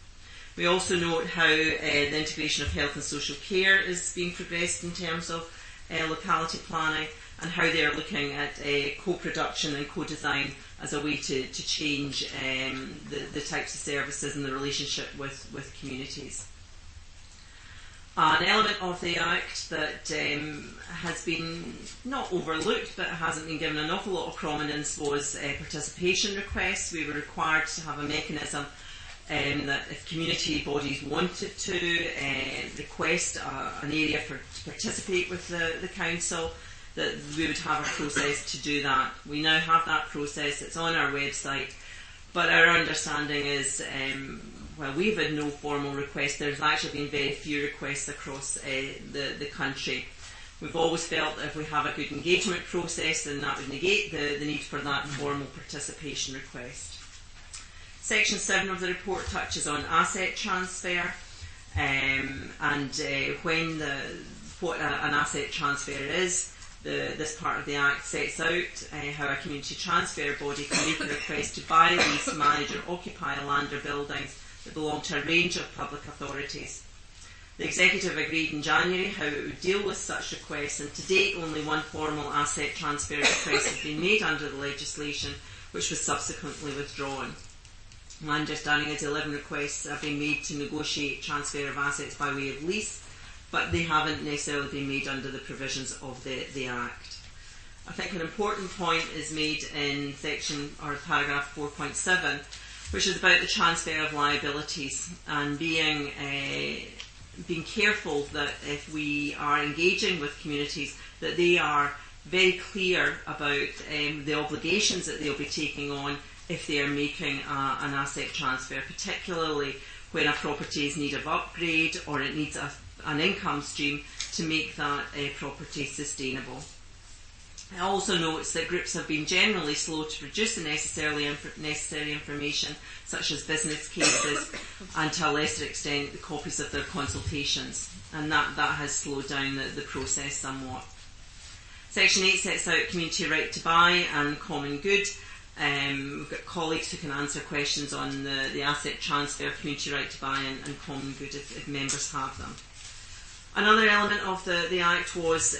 We also note how the integration of health and social care is being progressed in terms of locality planning, and how they are looking at co-production and co-design as a way to change the types of services and the relationship with communities. An element of the Act that has been not overlooked but hasn't been given an awful lot of prominence was participation requests. We were required to have a mechanism that if community bodies wanted to request an area to participate with the Council, that we would have a process to do that. We now have that process, it's on our website, but our understanding is, well, we've had no formal requests. There's actually been very few requests across the country. We've always felt that if we have a good engagement process, then that would negate the need for that formal participation request. Section 7 of the report touches on asset transfer, and what an asset transfer is. This part of the Act sets out how a community transfer body can make a request to buy, lease, manage or occupy land or buildings that belong to a range of public authorities. The Executive agreed in January how it would deal with such requests, and to date only one formal asset transfer request has been made under the legislation, which was subsequently withdrawn. My understanding is 11 requests have been made to negotiate transfer of assets by way of lease, but they haven't necessarily been made under the provisions of the Act. I think an important point is made in paragraph 4.7, which is about the transfer of liabilities and being careful that if we are engaging with communities, that they are very clear about the obligations that they'll be taking on if they are making an asset transfer, particularly when a property is in need of upgrade or it needs an income stream to make that property sustainable. It also notes that groups have been generally slow to produce the necessary information, such as business cases and, to a lesser extent, the copies of their consultations, and that has slowed down the process somewhat. Section 8 sets out community right to buy and common good. We've got colleagues who can answer questions on the asset transfer, community right to buy and common good if members have them. Another element of the Act was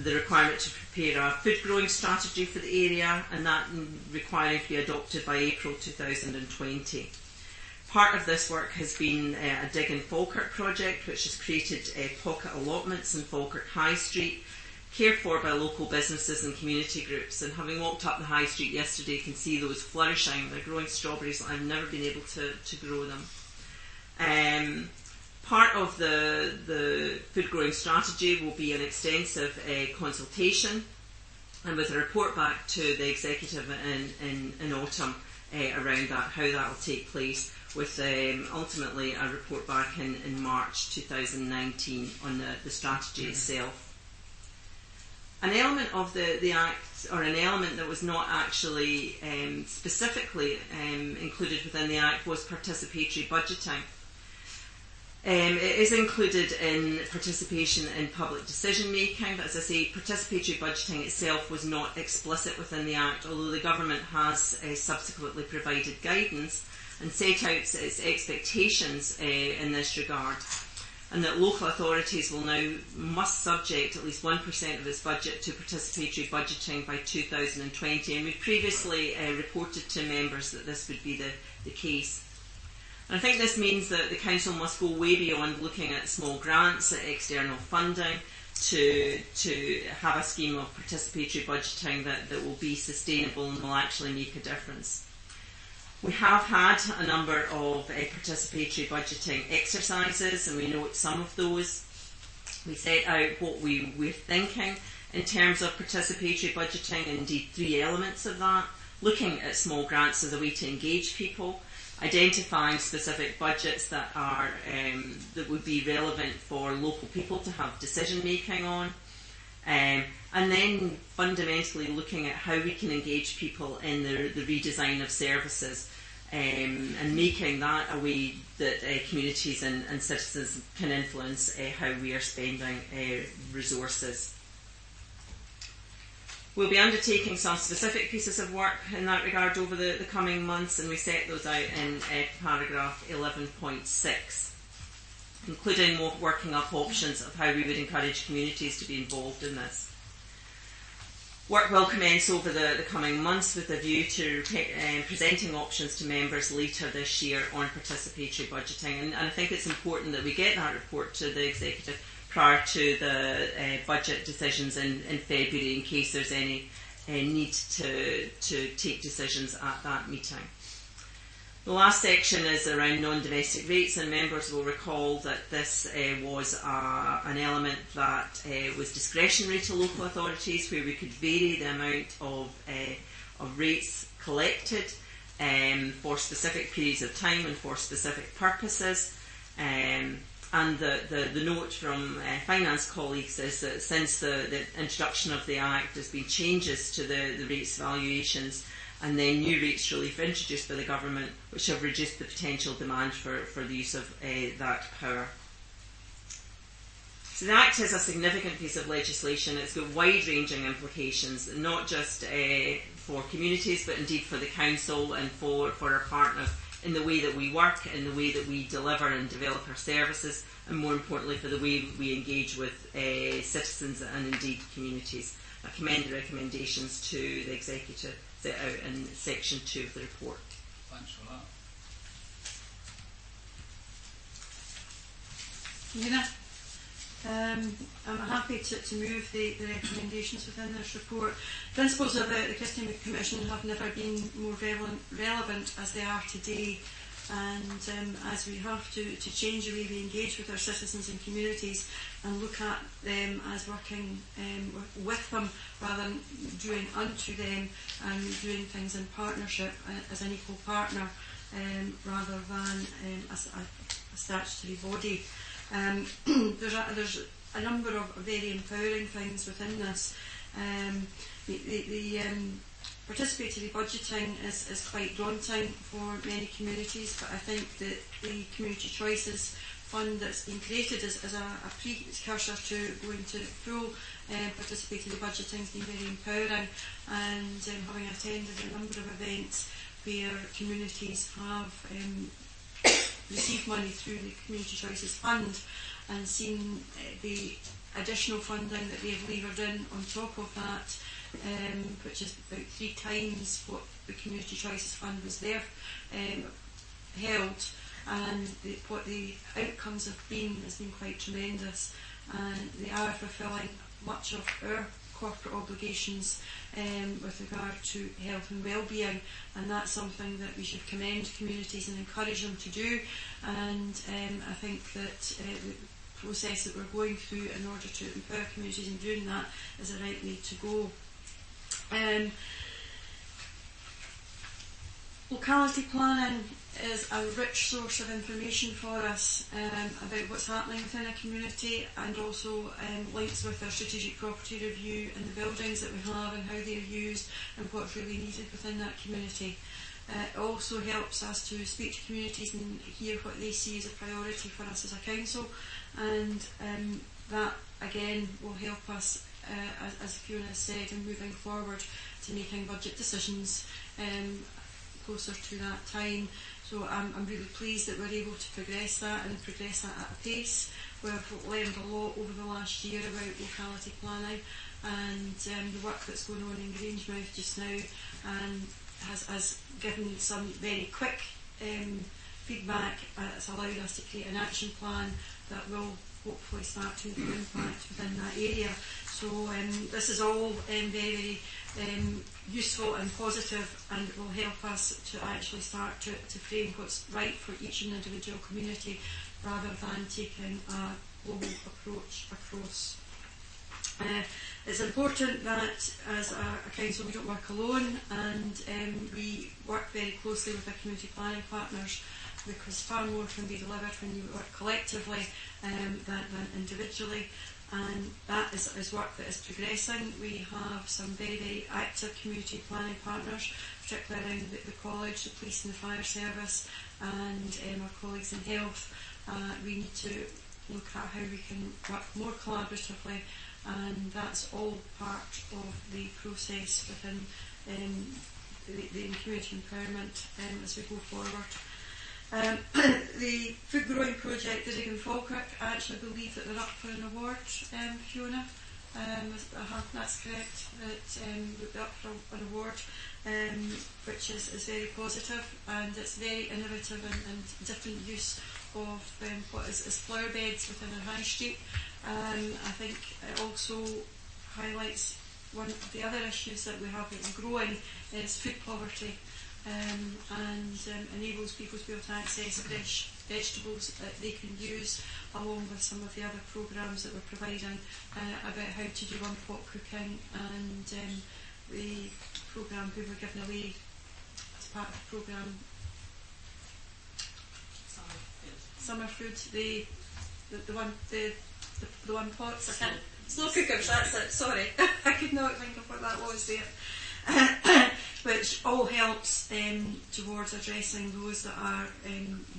the requirement to prepare a food growing strategy for the area, and that requiring to be adopted by April 2020. Part of this work has been a Dig in Falkirk project, which has created pocket allotments in Falkirk High Street, cared for by local businesses and community groups. And having walked up the High Street yesterday, you can see those flourishing. They're growing strawberries. I've never been able to grow them. Part of the food growing strategy will be an extensive consultation, and with a report back to the executive in autumn around that, how that will take place, with ultimately a report back in March 2019 on the strategy itself. An element of the Act, or an element that was not actually specifically included within the Act, was participatory budgeting. It is included in participation in public decision making, but as I say, participatory budgeting itself was not explicit within the Act, although the Government has subsequently provided guidance and set out its expectations in this regard, and that local authorities must subject at least 1% of its budget to participatory budgeting by 2020, and we previously reported to members that this would be the case. And I think this means that the Council must go way beyond looking at small grants, at external funding, to have a scheme of participatory budgeting that will be sustainable and will actually make a difference. We have had a number of participatory budgeting exercises, and we note some of those. We set out what we were thinking in terms of participatory budgeting, and indeed 3 elements of that: looking at small grants as a way to engage people, identifying specific budgets that would be relevant for local people to have decision making on, and then fundamentally looking at how we can engage people in the redesign of services, and making that a way that communities and citizens can influence how we are spending resources. We'll be undertaking some specific pieces of work in that regard over the coming months, and we set those out in paragraph 11.6, including working up options of how we would encourage communities to be involved in this. Work will commence over the coming months with a view to presenting options to members later this year on participatory budgeting, and I think it's important that we get that report to the Executive prior to the budget decisions in February, in case there's any need to take decisions at that meeting. The last section is around non-domestic rates, and members will recall that this was an element that was discretionary to local authorities, where we could vary the amount of rates collected for specific periods of time and for specific purposes. And the note from finance colleagues is that since the introduction of the Act, there's been changes to the rates valuations, and then new rates relief introduced by the Government, which have reduced the potential demand for the use of that power. So the Act is a significant piece of legislation. It's got wide-ranging implications, not just for communities, but indeed for the Council and for our partners in the way that we work, in the way that we deliver and develop our services, and more importantly for the way we engage with citizens and indeed communities. I commend the recommendations to the Executive set out in section 2 of the report. Thanks for that. Nina? I'm happy to move the recommendations within this report. Principles of the Christian Commission have never been more relevant as they are today, and as we have to change the way we engage with our citizens and communities and look at them as working with them rather than doing unto them and doing things in partnership as an equal partner rather than as a statutory body. There's a number of very empowering things within this. The participatory budgeting is quite daunting for many communities, but I think that the Community Choices Fund that's been created as a precursor to going to full participatory budgeting has been very empowering, and having attended a number of events where communities have received money through the Community Choices Fund and seen the additional funding that they have levered in on top of that, which is about 3 times what the Community Choices Fund was there held, and what the outcomes have been has been quite tremendous, and they are fulfilling much of our corporate obligations with regard to health and well-being, and that's something that we should commend communities and encourage them to do, and I think that the process that we're going through in order to empower communities in doing that is the right way to go. Locality planning is a rich source of information for us about what's happening within a community, and also links with our strategic property review and the buildings that we have and how they're used and what's really needed within that community. It also helps us to speak to communities and hear what they see as a priority for us as a council, and that again will help us, as Fiona has said, in moving forward to making budget decisions closer to that time. So I'm really pleased that we're able to progress that and progress that at a pace. We've learned a lot over the last year about locality planning, and the work that's going on in Grangemouth just now has given some very quick feedback. It's allowed us to create an action plan that will hopefully start to make an impact within that area. So this is all very useful and positive, and it will help us to actually start to frame what's right for each individual community rather than taking a global approach across. It's important that as a council we don't work alone, and we work very closely with our community planning partners, because far more can be delivered when you work collectively than individually, and that is work that is progressing. We have some very, very active community planning partners, particularly around the college, the police and the fire service, and our colleagues in health. We need to look at how we can work more collaboratively, and that's all part of the process within the community empowerment as we go forward. The food growing project, the Digging Falkirk, I actually believe that they're up for an award, Fiona. That's correct, that they're up for an award, which is very positive, and it's very innovative and different use of what is flower beds within our high street. I think it also highlights one of the other issues that we have that's growing is food poverty, and enables people to be able to access fresh vegetables that they can use, along with some of the other programmes that we're providing about how to do one-pot cooking, and the programme we were given away as part of the programme Summer Food, the one pots, slow cookers, that's it, sorry. I could not think of what that was there. Which all helps towards addressing those that are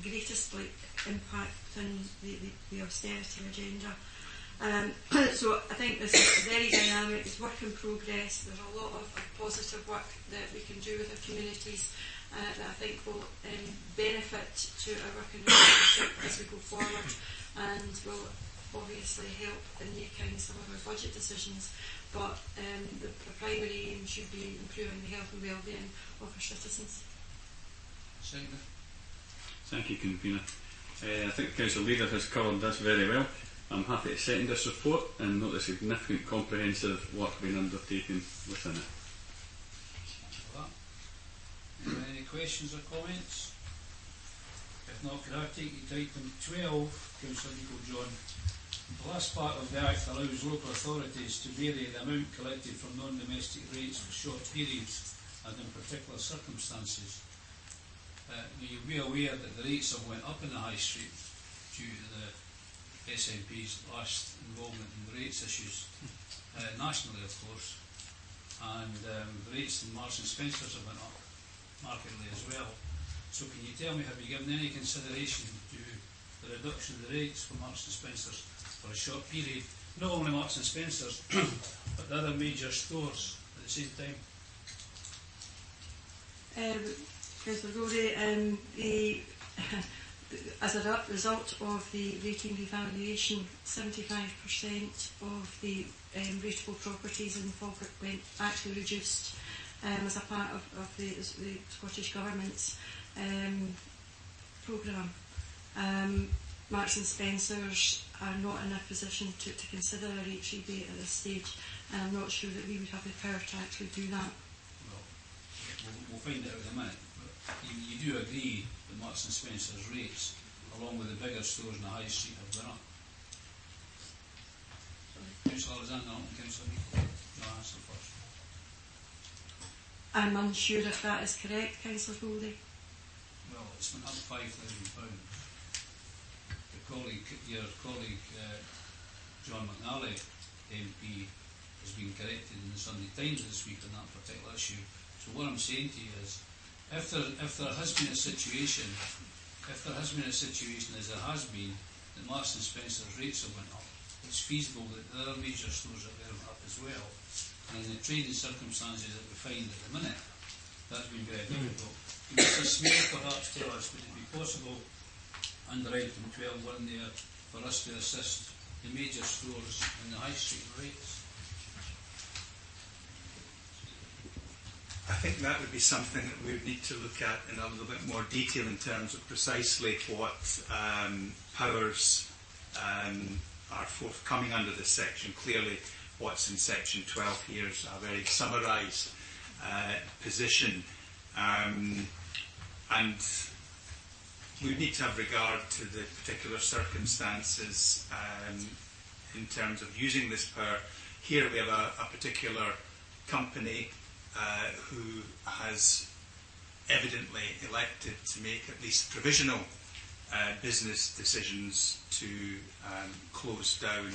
greatest impacting the austerity agenda. So I think this is very dynamic, it's work in progress. There's a lot of positive work that we can do with our communities that I think will benefit to our working relationship as we go forward, and will obviously help in making some of our budget decisions, but the primary aim should be improving the health and well-being of our citizens. Thank you, Convener. I think the Council Leader has covered this very well. I'm happy to second this report and note the significant comprehensive work being undertaken within it. Any questions or comments? If not, could I take you to item 12, Councillor Nico John? The last part of the Act allows local authorities to vary the amount collected from non-domestic rates for short periods and in particular circumstances. You'll be aware that the rates have went up in the High Street due to the SNP's last involvement in the rates issues, nationally of course, and the rates in Marks and Spencer's have went up markedly as well. So can you tell me, have you given any consideration to the reduction of the rates for Marks and Spencer's for a short period? Not only Marks and Spencer's, but the other major stores at the same time. Councillor Gowrie, as a result of the rating revaluation, 75% of the rateable properties in Falkirk went actually reduced as a part of the Scottish Government's programme. Marks and Spencer's are not in a position to consider a rate rebate at this stage, and I'm not sure that we would have the power to actually do that. Well, we'll find out in a minute. But you do agree that Marks and Spencer's rates, along with the bigger stores in the High Street, have gone up? Councillor Alexander and Councillor Nico, your answer first. I'm unsure if that is correct, Councillor Goldie. Well, it's went up £5,000. Your colleague John McNally, MP, has been corrected in the Sunday Times this week on that particular issue. So what I'm saying to you is, if there has been a situation as there has been, that Marks and Spencer's rates have went up, it's feasible that the other major stores are there went up as well. And in the trading circumstances that we find at the minute, that's been very difficult. Mr. Smith perhaps tell us, would it be possible under item 12.1 there for us to assist the major stores in the High Street rates? I think that would be something that we would need to look at in a little bit more detail in terms of precisely what powers are forthcoming under this section. Clearly, what's in section 12 here is a very summarised position, and we need to have regard to the particular circumstances in terms of using this power. Here we have a particular company who has evidently elected to make at least provisional business decisions to close down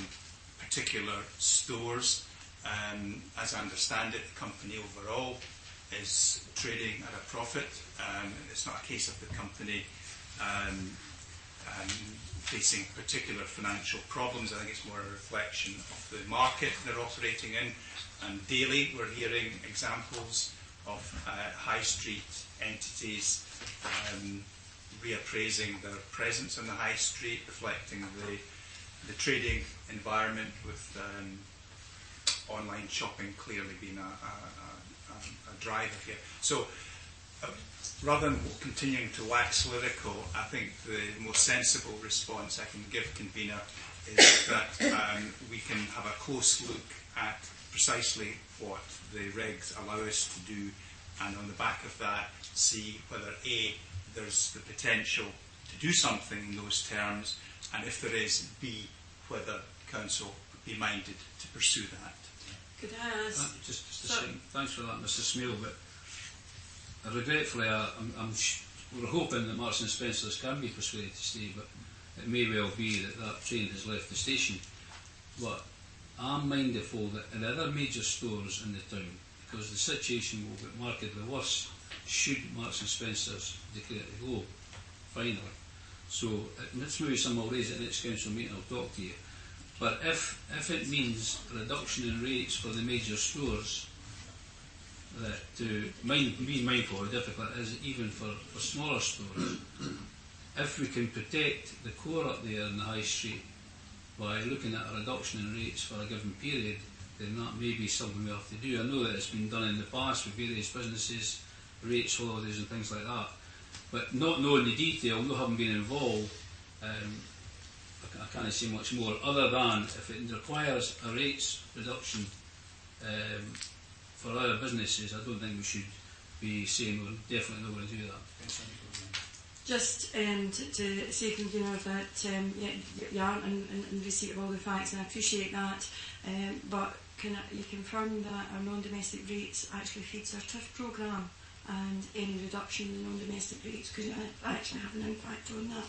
particular stores. As I understand it, the company overall is trading at a profit. It's not a case of the company facing particular financial problems. I think it's more a reflection of the market they're operating in. And daily we're hearing examples of high street entities reappraising their presence on the high street, reflecting the trading environment, with online shopping clearly being a driver here. So rather than continuing to wax lyrical, I think the most sensible response I can give, Convener, is that we can have a close look at precisely what the regs allow us to do, and on the back of that see whether A, there's the potential to do something in those terms, and if there is, B, whether Council would be minded to pursue that. Could I ask? Just a second. Thanks for that, Mr. Smale, but regretfully, we're hoping that Marks and Spencer's can be persuaded to stay, but it may well be that train has left the station. But I'm mindful that in other major stores in the town, because the situation will get markedly worse should Marks and Spencer's declare to go, finally. So let's maybe someone will raise it at next council meeting, I'll talk to you. But if it means a reduction in rates for the major stores, that being mindful how difficult it is even for smaller stores, if we can protect the core up there in the high street by looking at a reduction in rates for a given period, then that may be something we have to do. I know that it's been done in the past with various businesses, rates, holidays and things like that, but not knowing the detail, not having been involved, I can't say much more other than if it requires a rates reduction for other businesses, I don't think we should be saying we're definitely not going to do that. Just to say, Convener, that you aren't in receipt of all the facts, and I appreciate that, but can you confirm that our non-domestic rates actually feeds our TIF programme, and any reduction in non-domestic rates could actually have an impact on that?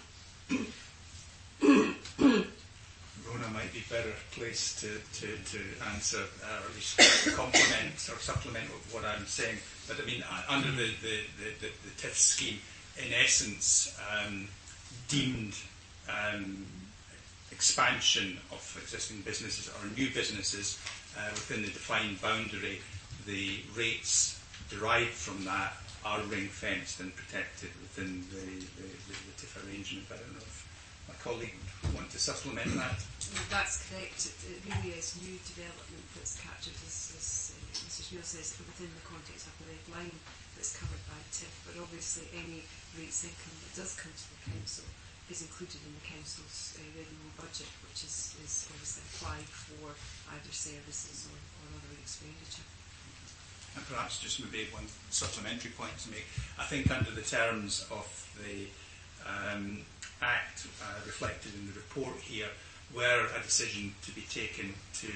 Rona might be better placed to answer, or at least complement or supplement what I'm saying. But I mean, under the TIF scheme, in essence, deemed expansion of existing businesses or new businesses within the defined boundary, the rates derived from that are ring-fenced and protected within the TIF arrangement. I don't know if my colleague would want to supplement that. That's correct. It really is new development that's captured, as Mr. Smale says, within the context of the red line that's covered by TIF. But obviously, any rates income that does come to the council is included in the council's revenue budget, which is obviously applied for either services or other expenditure. And perhaps just maybe one supplementary point to make. I think under the terms of the Act reflected in the report here, were a decision to be taken to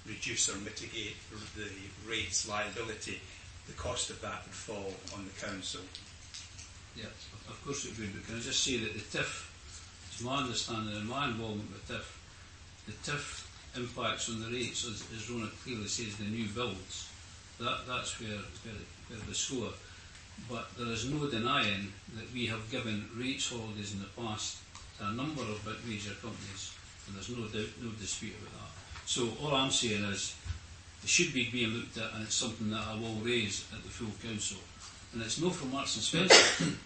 reduce or mitigate the rates liability, the cost of that would fall on the council. Yeah, of course it would, but can I just say that the TIF, to my understanding and my involvement with TIF, the TIF impacts on the rates, as Rona clearly says, the new builds. That's where the score. But there is no denying that we have given rates holidays in the past to a number of major companies, and there's no dispute about that. So all I'm saying is it should be being looked at, and it's something that I will raise at the full council. And it's not from Marks and Spencer.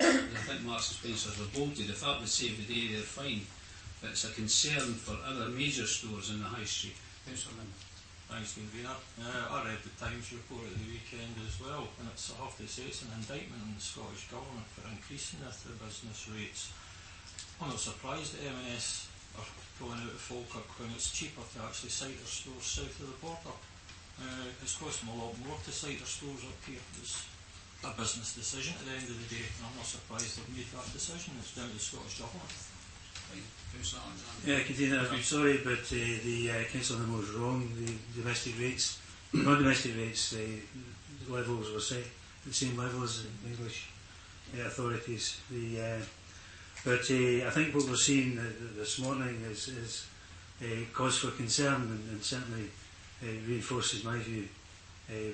I think Marks and Spencer have bolted. If that would save the day, they're fine. But it's a concern for other major stores in the high street. Councillor Lim. Thanks, Convener. I read the Times report at the weekend as well, and I have to say it's an indictment on the Scottish Government for increasing the business rates. I'm not surprised that M&S are pulling out of Falkirk when it's cheaper to actually site their stores south of the border. It's costing them a lot more to site their stores up here. It's a business decision at the end of the day, and I'm not surprised they've made that decision. It's down to the Scottish Government. Yeah, Convener, I'm sorry, but the council member was wrong. The domestic rates, non-domestic rates, the levels were set at the same level as the English authorities. But I think what we're seeing this morning is cause for concern, and certainly reinforces my view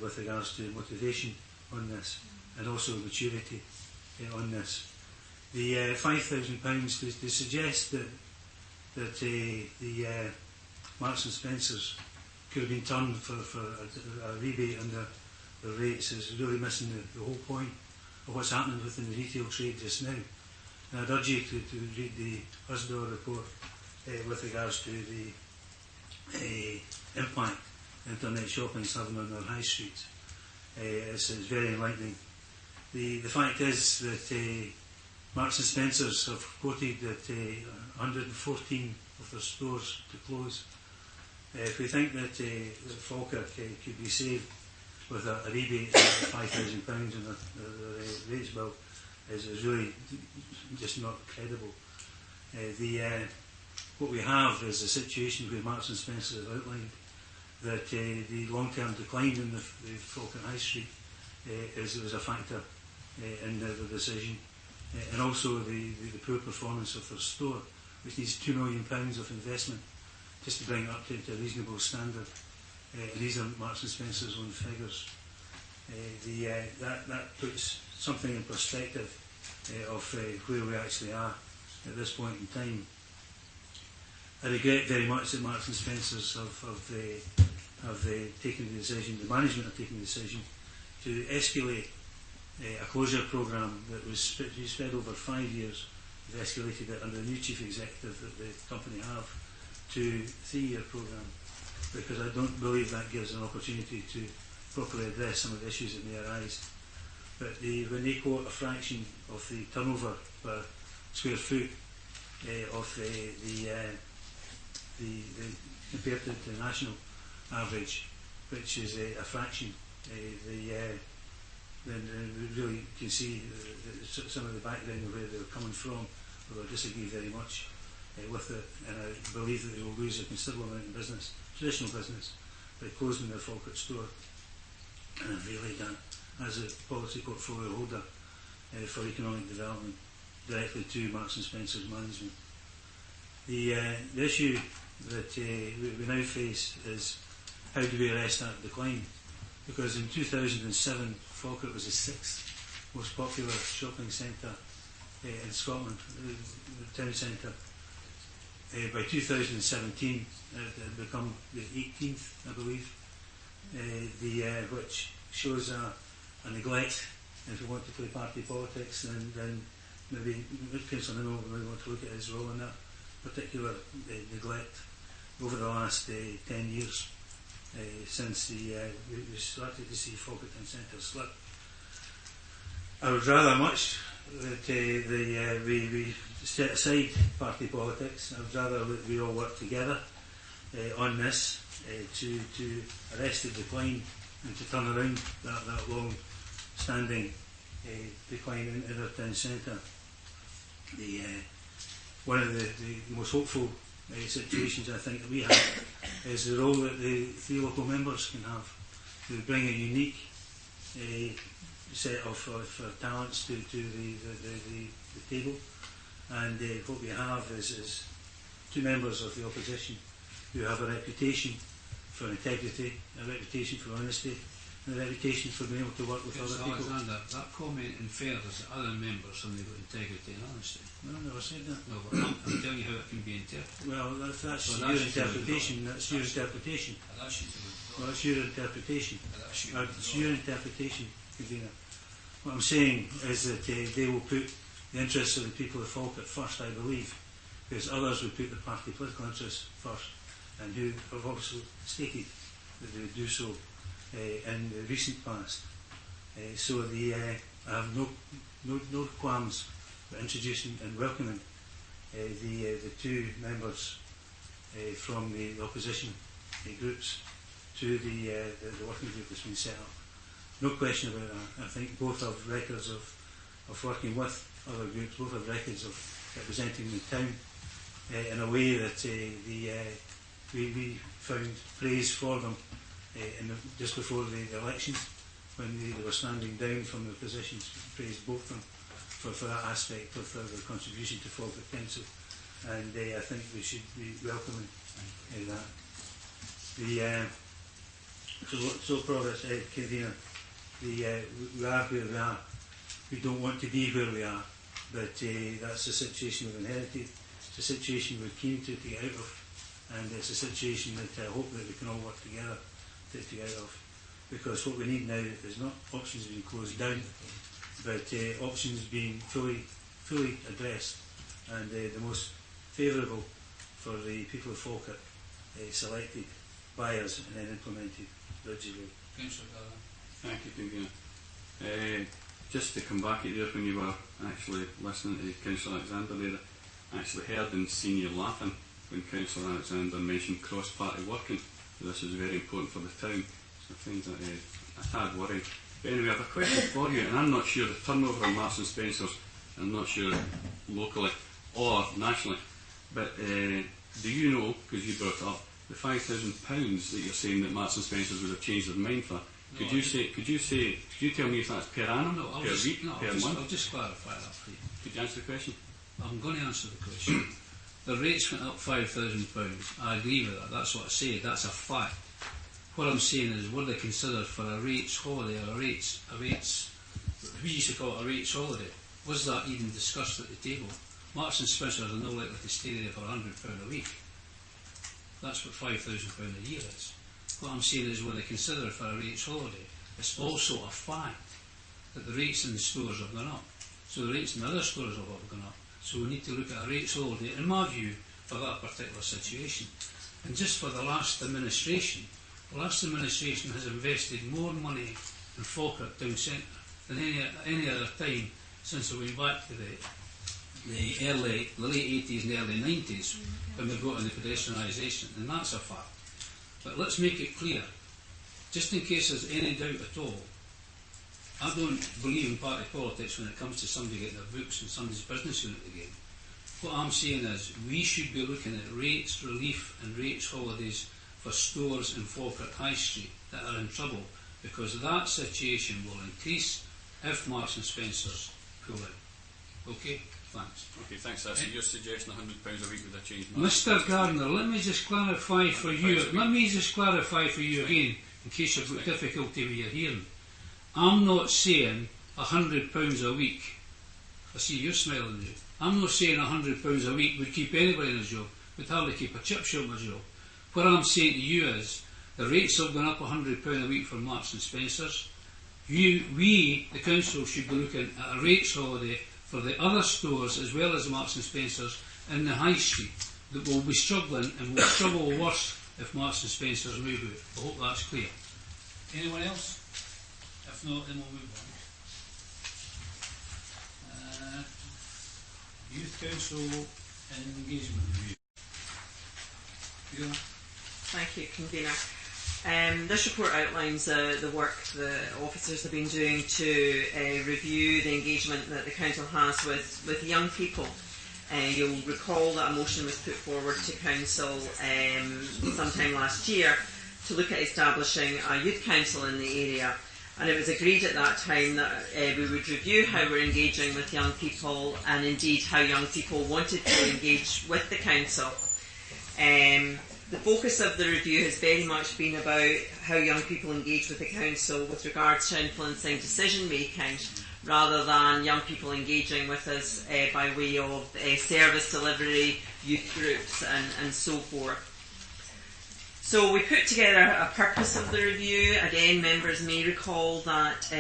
with regards to motivation on this, and also maturity on this. The £5,000 to suggest that the Marks and Spencers could have been turned for a rebate under the rates is really missing the whole point of what's happening within the retail trade just now. And I'd urge you to read the USDOR report with regards to the impact internet shopping is having on our high streets. It's very enlightening. The fact is that Marks and Spencers have quoted that 114 of their stores to close. If we think that Falkirk could be saved with a rebate of £5,000 on the rates bill, is really just not credible. What we have is a situation where Marks and Spencer have outlined that the long-term decline in the Falkirk High Street was a factor in the decision, and also the poor performance of their store, which needs £2 million of investment just to bring it up to a reasonable standard. And these are Marks and Spencer's own figures. That puts something in perspective of where we actually are at this point in time. I regret very much that Marks and Spencers have taken the decision, the management have taken the decision to escalate a closure programme that was spread over 5 years. They've escalated it under the new chief executive that the company have to a 3-year programme, because I don't believe that gives an opportunity to properly address some of the issues that may arise. But when they quote a fraction of the turnover per square foot of the compared to the national average, which is a fraction, then we really can see some of the background of where they were coming from, although I disagree very much with it, and I believe that they will lose a considerable amount of business, traditional business, by closing their Falkirk store. And I've relayed that as a policy portfolio holder for economic development directly to Marks and Spencer's management. The issue that we now face is how do we arrest that decline? Because in 2007, Falkirk was the 6th most popular shopping centre in Scotland, the town centre. By 2017, it had become the 18th, I believe, which shows a neglect. If we want to play party politics, then maybe Councillor Nimmo may want to look at his role in that particular neglect over the last 10 years since we started to see Falkirk Town Centre slip. I would rather much that we set aside party politics. I would rather that we all work together on this to arrest the decline and to turn around that long-standing decline in our town centre. One of the most hopeful situations I think that we have is the role that the 3 local members can have to bring a unique set of talents to the table. And what we have is 2 members of the opposition who have a reputation for integrity, a reputation for honesty, and a reputation for being able to work with other people. Alexander, that comment infers that other members haven't got integrity and honesty. No, I never said that. No, but I'm telling you how it can be interpreted. Well, that's your interpretation. That's your interpretation. Well, that's your interpretation. It's your interpretation, Convener. What I'm saying is that they will put the interests of the people of Falkirk first, I believe, because others would put the party political interests first, and who have also stated that they would do so in the recent past. So I have no qualms about introducing and welcoming the 2 members from the opposition groups to the working group that's been set up. No question about that. I think both have records of working with other groups, both have records of representing the town in a way that we found praise for them just before the elections, when they were standing down from their positions. Praised both of them for that aspect of their contribution to Falkirk Council, and I think we should be welcoming that. So progress, Convener, we are where we are. We don't want to be where we are, but that's a situation we've inherited. It's a situation we're keen to get out of, and it's a situation that I hope that we can all work together to get out of. Because what we need now is not options being closed down, but options being fully addressed, and the most favourable for the people of Falkirk selected by us and then implemented rigidly. Thank you, Convener. Just to come back at there, when you were actually listening to Councillor Alexander there, I actually heard and seen you laughing when Councillor Alexander mentioned cross-party working. This is very important for the town, so I find that a tad worrying. But anyway, I have a question for you, and I'm not sure the turnover in Marks and Spencer's, and I'm not sure locally or nationally, but do you know, because you brought it up, the £5,000 that you're saying that Marks and Spencer's would have changed their mind for? Could you tell me if that's per annum, per week, per month? I'll just clarify that for you. Could you answer the question? I'm going to answer the question. The rates went up £5,000. I agree with that. That's what I said. That's a fact. What I'm saying is, were they considered for a rates holiday or a rates? We used to call it a rates holiday. Was that even discussed at the table? Marks and Spencer are no likely to stay there for £100 a week. That's what £5,000 a year is. What I'm saying is, were they considered for a rates holiday? It's also a fact that the rates in the stores have gone up. So the rates in the other stores have gone up. So we need to look at a rates holiday, in my view, for that particular situation. And just for the last administration has invested more money in Falkirk Town Centre than any other time since we went back to the late 80s and early 90s when we got into pedestrianisation, and that's a fact. But let's make it clear, just in case there's any doubt at all, I don't believe in party politics when it comes to somebody getting their books and somebody's business unit again. What I'm saying is we should be looking at rates relief and rates holidays for stores in Falkirk High Street that are in trouble, because that situation will increase if Marks and Spencer's pull out. Okay? Thanks. Okay, thanks. So you're suggesting £100 a week would have changed? Mr. Gardner, let me just clarify for you. Let me just clarify for you again, in case you've got difficulty with your hearing. I'm not saying £100 a week. I see you're smiling now. I'm not saying £100 a week would keep anybody in a job. Would hardly keep a chip shop in a job. What I'm saying to you is the rates have gone up £100 a week for Marks and Spencers. We, the council, should be looking at a rates holiday for the other stores as well as Marks and Spencers in the High Street that will be struggling and will struggle worse if Marks and Spencers move out. I hope that's clear. Anyone else? If not, then we'll move on. Youth Council engagement review. Thank you, Convener. This report outlines the work the officers have been doing to review the engagement that the Council has with young people. You'll recall that a motion was put forward to Council sometime last year to look at establishing a youth council in the area, and it was agreed at that time that we would review how we're engaging with young people and indeed how young people wanted to engage with the Council. The focus of the review has very much been about how young people engage with the Council with regards to influencing decision making, rather than young people engaging with us by way of service delivery, youth groups and so forth. So we put together a purpose of the review. Again, members may recall that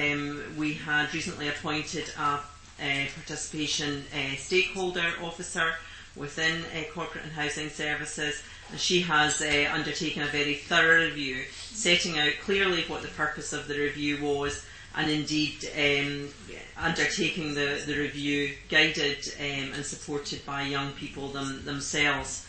we had recently appointed a participation stakeholder officer within corporate and housing services, and she has undertaken a very thorough review, setting out clearly what the purpose of the review was, and indeed undertaking the review guided and supported by young people themselves.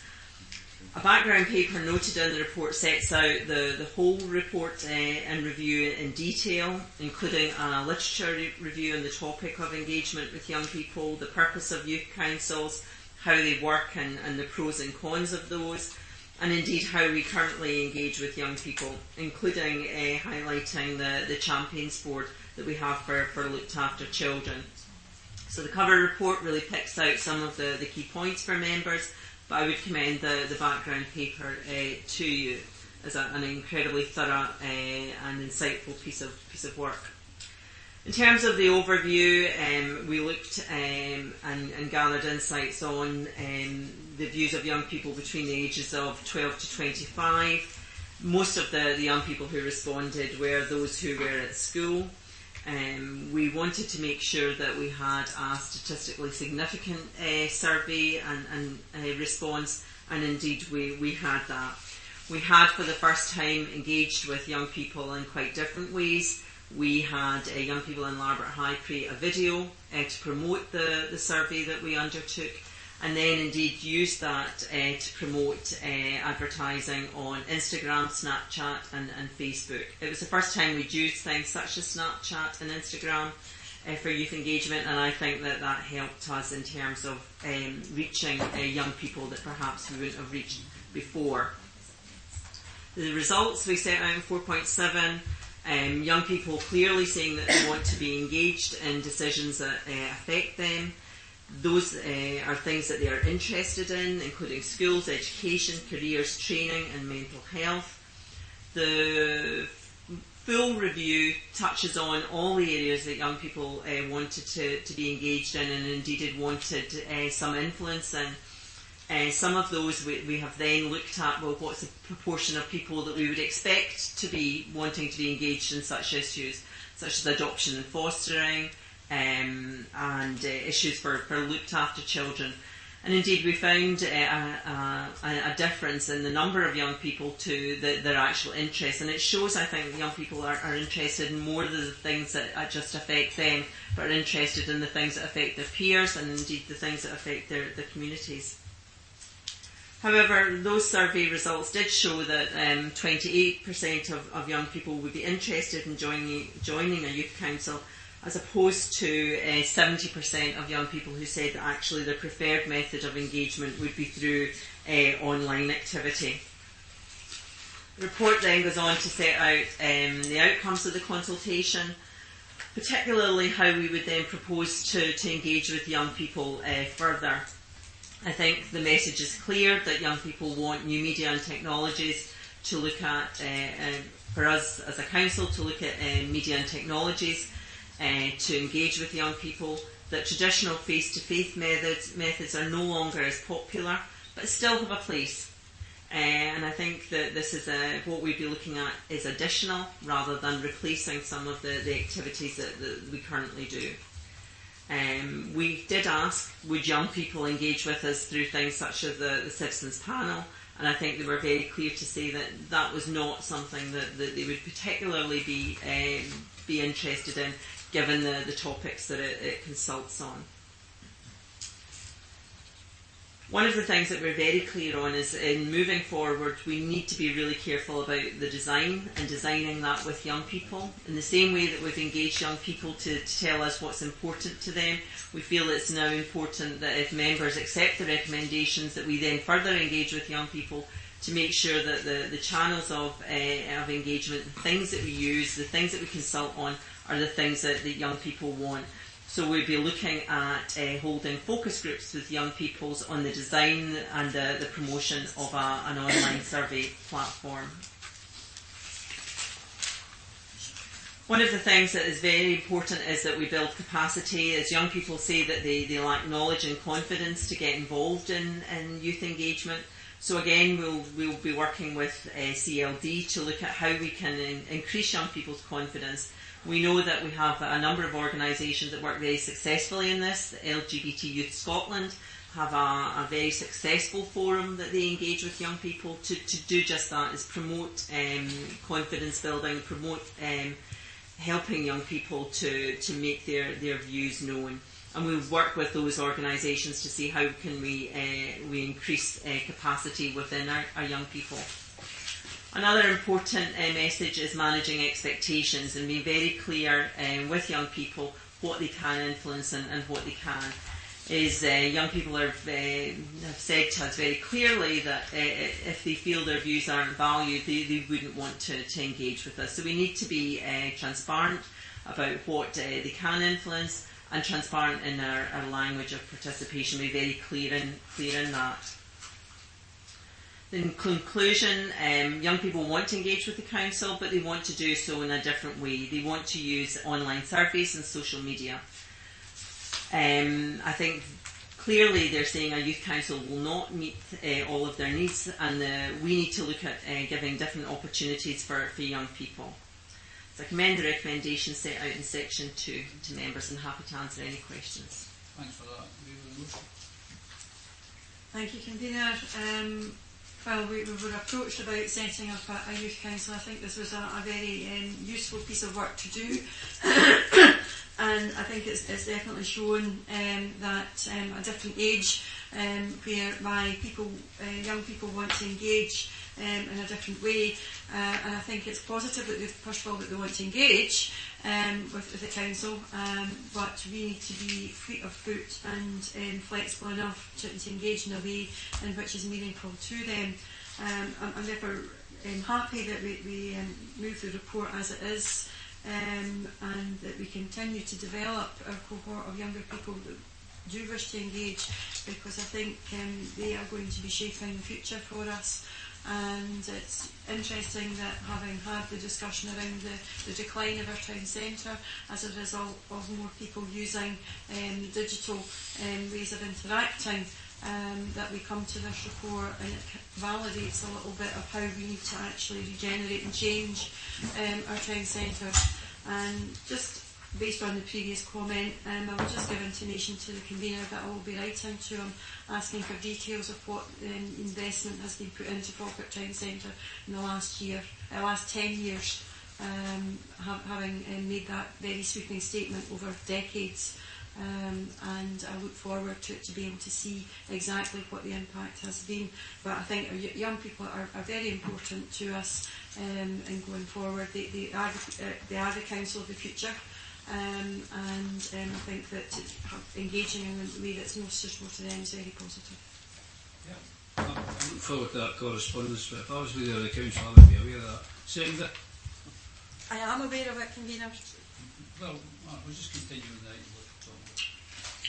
A background paper noted in the report sets out the whole report and review in detail, including a literature review on the topic of engagement with young people, the purpose of youth councils, how they work and the pros and cons of those, and indeed how we currently engage with young people, including highlighting the Champions Board that we have for looked after children. So the cover report really picks out some of the key points for members, but I would commend the background paper to you as an incredibly thorough and insightful piece of work. In terms of the overview, we looked and gathered insights on the views of young people between the ages of 12 to 25. Most of the young people who responded were those who were at school. We wanted to make sure that we had a statistically significant survey and response, and indeed we had that. We had for the first time engaged with young people in quite different ways. We had young people in Larbert High create a video to promote the survey that we undertook, and then indeed used that to promote advertising on Instagram, Snapchat and Facebook. It was the first time we'd used things such as Snapchat and Instagram for youth engagement, and I think that helped us in terms of reaching young people that perhaps we wouldn't have reached before. The results we set out in 4.7, young people clearly saying that they want to be engaged in decisions that affect them. Those are things that they are interested in, including schools, education, careers, training and mental health. The full review touches on all the areas that young people wanted to be engaged in and indeed had wanted some influence in. Some of those we have then looked at, well, what's the proportion of people that we would expect to be wanting to be engaged in such issues, such as adoption and fostering, and issues for looked after children. And indeed we found a difference in the number of young people to their actual interests, and it shows, I think, young people are interested in more of the things that just affect them, but are interested in the things that affect their peers and indeed the things that affect their communities. However, those survey results did show that 28% of young people would be interested in joining a youth council, as opposed to 70% of young people who said that actually their preferred method of engagement would be through online activity. The report then goes on to set out the outcomes of the consultation, particularly how we would then propose to engage with young people further. I think the message is clear that young people want new media and technologies to look at, for us as a council, to look at media and technologies to engage with young people, that traditional face-to-face methods are no longer as popular, but still have a place. And I think that this is what we'd be looking at is additional rather than replacing some of the activities that we currently do. We did ask, would young people engage with us through things such as the Citizens Panel, and I think they were very clear to say that that was not something that they would particularly be interested in, given the topics that it consults on. One of the things that we're very clear on is in moving forward, we need to be really careful about the design and designing that with young people. In the same way that we've engaged young people to tell us what's important to them, we feel it's now important that if members accept the recommendations, that we then further engage with young people to make sure that the channels of engagement, the things that we use, the things that we consult on, are the things that young people want. So we'll be looking at holding focus groups with young people on the design and the promotion of an online survey platform. One of the things that is very important is that we build capacity, as young people say that they lack knowledge and confidence to get involved in youth engagement. So again, we'll be working with CLD to look at how we can increase young people's confidence. We know that we have a number of organisations that work very successfully in this. LGBT Youth Scotland have a very successful forum that they engage with young people to do just that, is promote confidence building, promote helping young people to make their views known. And we'll work with those organisations to see how can we increase capacity within our young people. Another important message is managing expectations and being very clear with young people what they can influence and what they can. Young people have said to us very clearly that if they feel their views aren't valued, they wouldn't want to engage with us. So we need to be transparent about what they can influence, and transparent in our language of participation. Be very clear in that. In conclusion, young people want to engage with the council, but they want to do so in a different way. They want to use online surveys and social media. I think clearly they're saying a youth council will not meet all of their needs, and we need to look at giving different opportunities for young people. So I commend the recommendations set out in section 2 to members, and happy to answer any questions. Thanks for that. Thank you, Convener. Well, we were approached about setting up a youth council. I think this was a very useful piece of work to do. And I think it's definitely shown that a different age whereby young people want to engage in a different way, and I think it's positive that first of all that they want to engage with the council, but we need to be fleet of foot and flexible enough to engage in a way in which is meaningful to them. I'm therefore happy that we move the report as it is, and that we continue to develop our cohort of younger people that do wish to engage, because I think they are going to be shaping the future for us. And it's interesting that, having had the discussion around the decline of our town centre as a result of more people using digital ways of interacting, that we come to this report, and it validates a little bit of how we need to actually regenerate and change our town centre. And just based on the previous comment, I will just give intimation to the convener that I will be writing to him, asking for details of what investment has been put into Falkirk Town Centre in the last 10 years, having made that very sweeping statement over decades. And I look forward to be able to see exactly what the impact has been. But I think our young people are very important to us in going forward. They are the council of the future. and I think that engaging in the way that's most suitable to them is very positive. I look forward to that correspondence, but if I was leader of the council, I would be aware of that. Second, I am aware of it, convener. well, we'll just continue with that.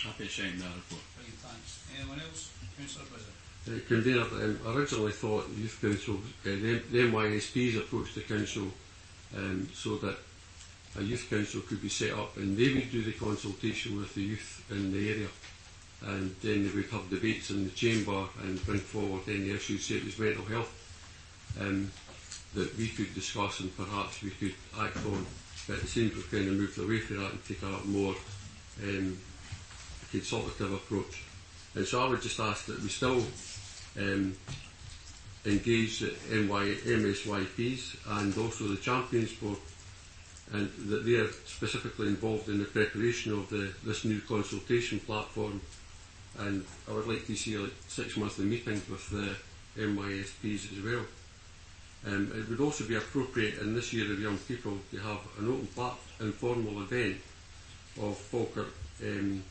Happy to shine that report. Right, thanks. Anyone else? Councillor Blizzard. Convener, I originally thought Youth Council, the MYSP's approach to council so that a youth council could be set up and they would do the consultation with the youth in the area, and then they would have debates in the chamber and bring forward any issues, say it was mental health, that we could discuss and perhaps we could act on. But it seems we've kind of moved away from that and take a more consultative approach. And so I would just ask that we still engage the MSYPs and also the Champions Board, and that they are specifically involved in the preparation of this new consultation platform. And I would like to see like 6 monthly meetings with the MYSPs as well. It would also be appropriate in this year of young people to have an open informal event of Falkirk in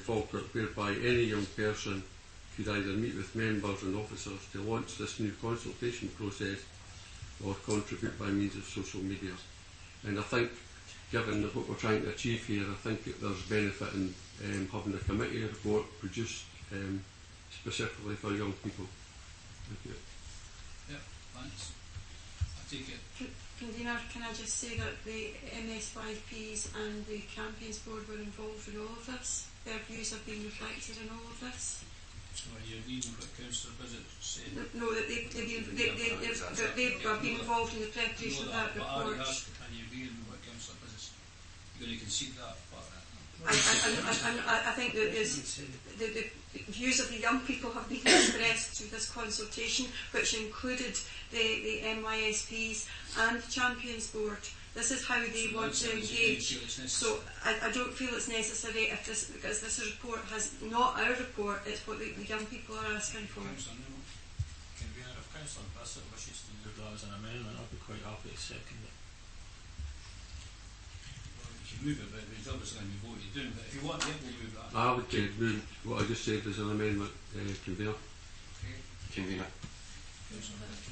Falkirk, whereby any young person could either meet with members and officers to launch this new consultation process or contribute by means of social media. And I think, given what we're trying to achieve here, I think that there's benefit in having a committee report produced specifically for young people. Thank you. Yeah, thanks. I take it. Convener, can I just say that the MSYPs and the Champions Board were involved in all of this? Their views have been reflected in all of this? So are you agreeing with what Councillor Blizzard said? No, that they've been involved in the preparation of that report. Are you agreeing with what Councillor Blizzard said? You're going to concede that part? I think that the views of the young people have been expressed through this consultation, which included the MYSPs and the Champions Board. This is how they want to engage. So I don't feel it's necessary because this report has not our report, it's what the young people are asking for. Convener, if Councillor Bassett wishes to move that as an amendment, I'd be quite happy to second it. Well, you can move it, but it's obviously going to be voted down. But if you want, we'll move that. I would move what I just said as an amendment, Convener. Okay. Convener.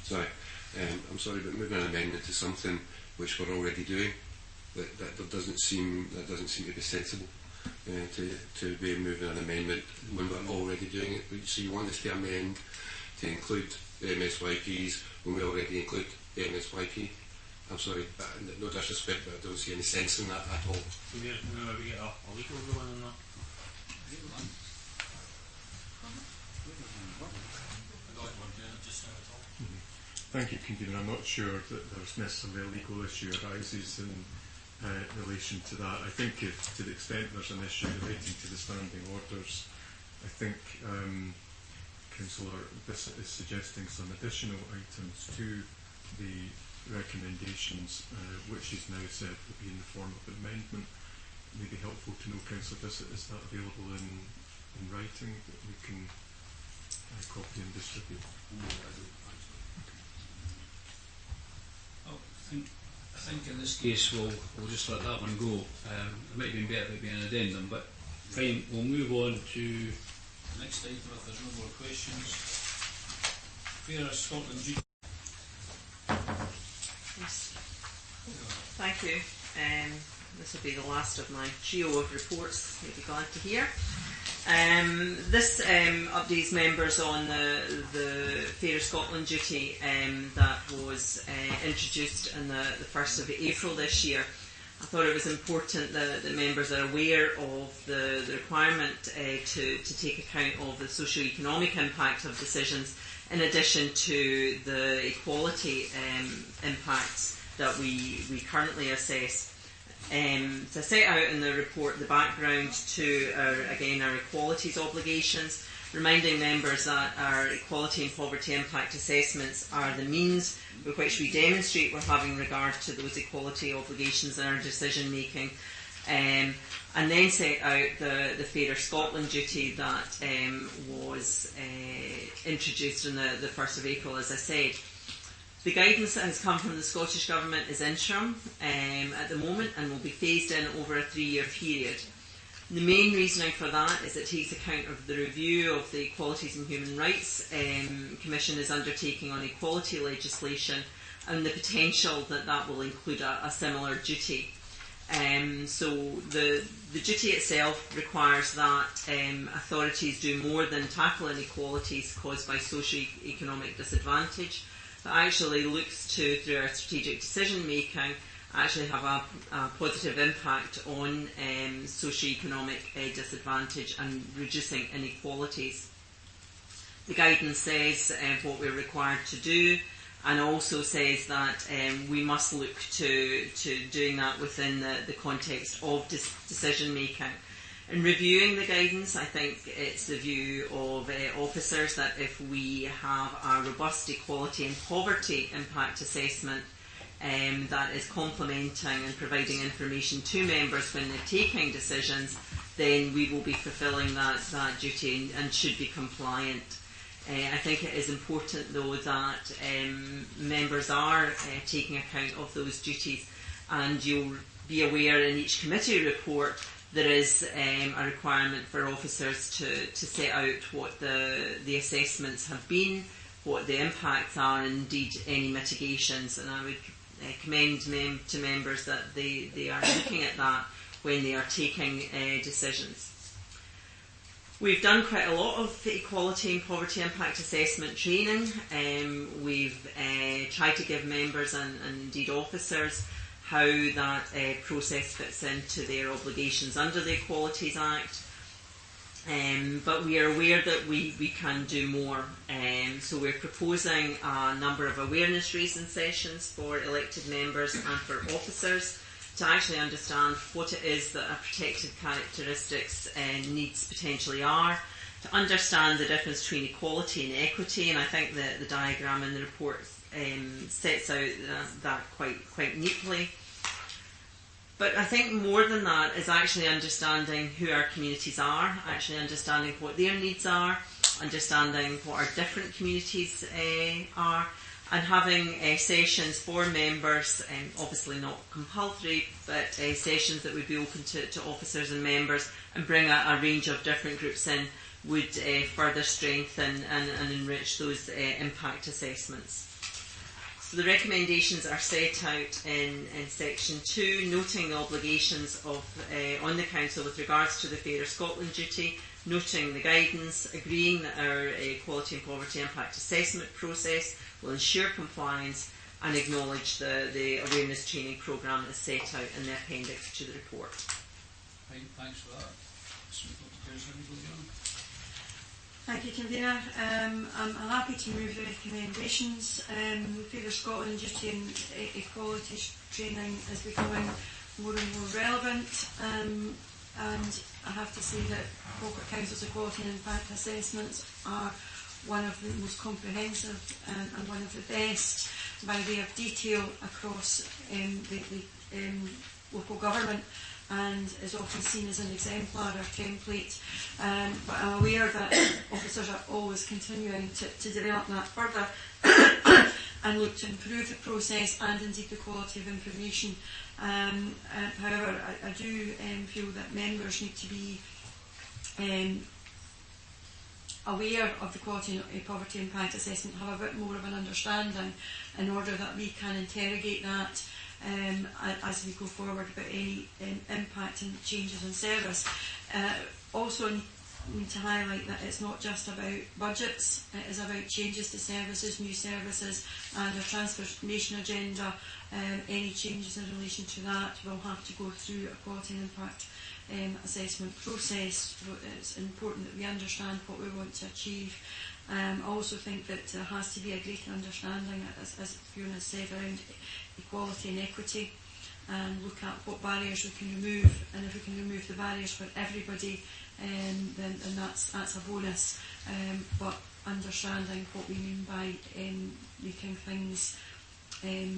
Sorry, I'm sorry, but moving an amendment to something which we're already doing, that doesn't seem to be sensible to be moving an amendment when we're already doing it. So you want us to amend to include the MSYPs when we already include the MSYP? I'm sorry, no disrespect, but I don't see any sense in that at all. We get a legal ruling on that. Thank you, Convener. I'm not sure that there's necessarily a legal issue arises in relation to that. I think if, to the extent there's an issue relating to the standing orders, I think Councillor Bissett is suggesting some additional items to the recommendations, which is now said will be in the form of an amendment. It may be helpful to know, Councillor Bissett, is that available in writing that we can copy and distribute? I think in this case we'll just let that one go. It might have been better if it being an addendum, but fine, we'll move on to the next item if there's no more questions. Fairer Scotland Duty. Yes. Thank you. This will be the last of my trio of reports you'll be glad to hear. This updates members on the Fairer Scotland duty that was introduced on the 1st of April this year. I thought it was important that members are aware of the requirement to take account of the socio-economic impact of decisions, in addition to the equality impacts that we currently assess. To set out in the report the background to our equalities obligations, reminding members that our equality and poverty impact assessments are the means with which we demonstrate we're having regard to those equality obligations in our decision making, and then set out the Fairer Scotland duty that was introduced on the 1st of April, as I said. The guidance that has come from the Scottish Government is interim at the moment and will be phased in over a 3-year period. The main reasoning for that is it takes account of the review of the Equalities and Human Rights Commission is undertaking on equality legislation and the potential that that will include a similar duty. So the duty itself requires that authorities do more than tackle inequalities caused by socio-economic disadvantage, but actually looks to, through our strategic decision making, actually have a positive impact on socio-economic disadvantage and reducing inequalities. The guidance says what we're required to do, and also says that we must look to doing that within the context of decision making. In reviewing the guidance, I think it's the view of officers that if we have a robust equality and poverty impact assessment that is complementing and providing information to members when they're taking decisions, then we will be fulfilling that duty and should be compliant. I think it is important, though, that members are taking account of those duties, and you'll be aware in each committee report there is a requirement for officers to set out what the assessments have been, what the impacts are, and indeed any mitigations. And I would commend to members that they are looking at that when they are taking decisions. We've done quite a lot of equality and poverty impact assessment training. We've tried to give members and indeed officers how that process fits into their obligations under the Equalities Act. But we are aware that we can do more. So we're proposing a number of awareness raising sessions for elected members and for officers to actually understand what it is that our protected characteristics needs potentially are, to understand the difference between equality and equity, and I think the diagram in the report sets out that quite neatly. But I think more than that is actually understanding who our communities are, actually understanding what their needs are, understanding what our different communities are, and having sessions for members, obviously not compulsory, but sessions that would be open to officers and members, and bring a range of different groups in would further strengthen and enrich those impact assessments. So the recommendations are set out in section 2, noting the obligations on the Council with regards to the Fairer Scotland duty, noting the guidance, agreeing that our equality and poverty impact assessment process will ensure compliance, and acknowledge the awareness training programme that's set out in the appendix to the report. Thanks for that. Thank you, Convener. I'm happy to move the recommendations. Fairer Scotland duty and equality training is becoming more and more relevant, and I have to say that Corporate Council's equality and impact assessments are one of the most comprehensive and one of the best by way of detail across the local government, and is often seen as an exemplar or template. But I'm aware that officers are always continuing to develop that further and look to improve the process and indeed the quality of information. However, I do feel that members need to be aware of the quality and poverty impact assessment, have a bit more of an understanding in order that we can interrogate that as we go forward about any impact and changes in service. Also need to highlight that it's not just about budgets, it is about changes to services, new services, and a transformation agenda. Any changes in relation to that will have to go through a quality and impact assessment process. It's important that we understand what we want to achieve. I also think that there has to be a greater understanding, as Fiona said, around equality and equity, and look at what barriers we can remove, and if we can remove the barriers for everybody, then that's a bonus. But understanding what we mean by making things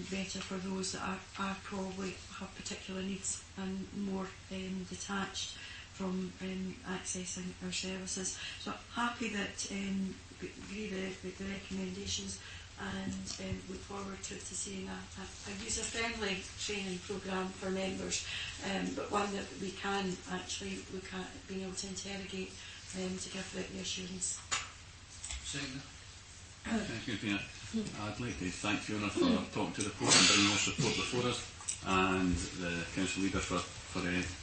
better for those that are probably have particular needs and more detached from accessing our services. So happy that agree the recommendations, and look forward to seeing a user-friendly training programme for members, but one that we can actually look at being able to interrogate to give written assurance. Thank you, Fiona. I'd like to thank Fiona for talking to the report and bringing this report before us, and the council leader for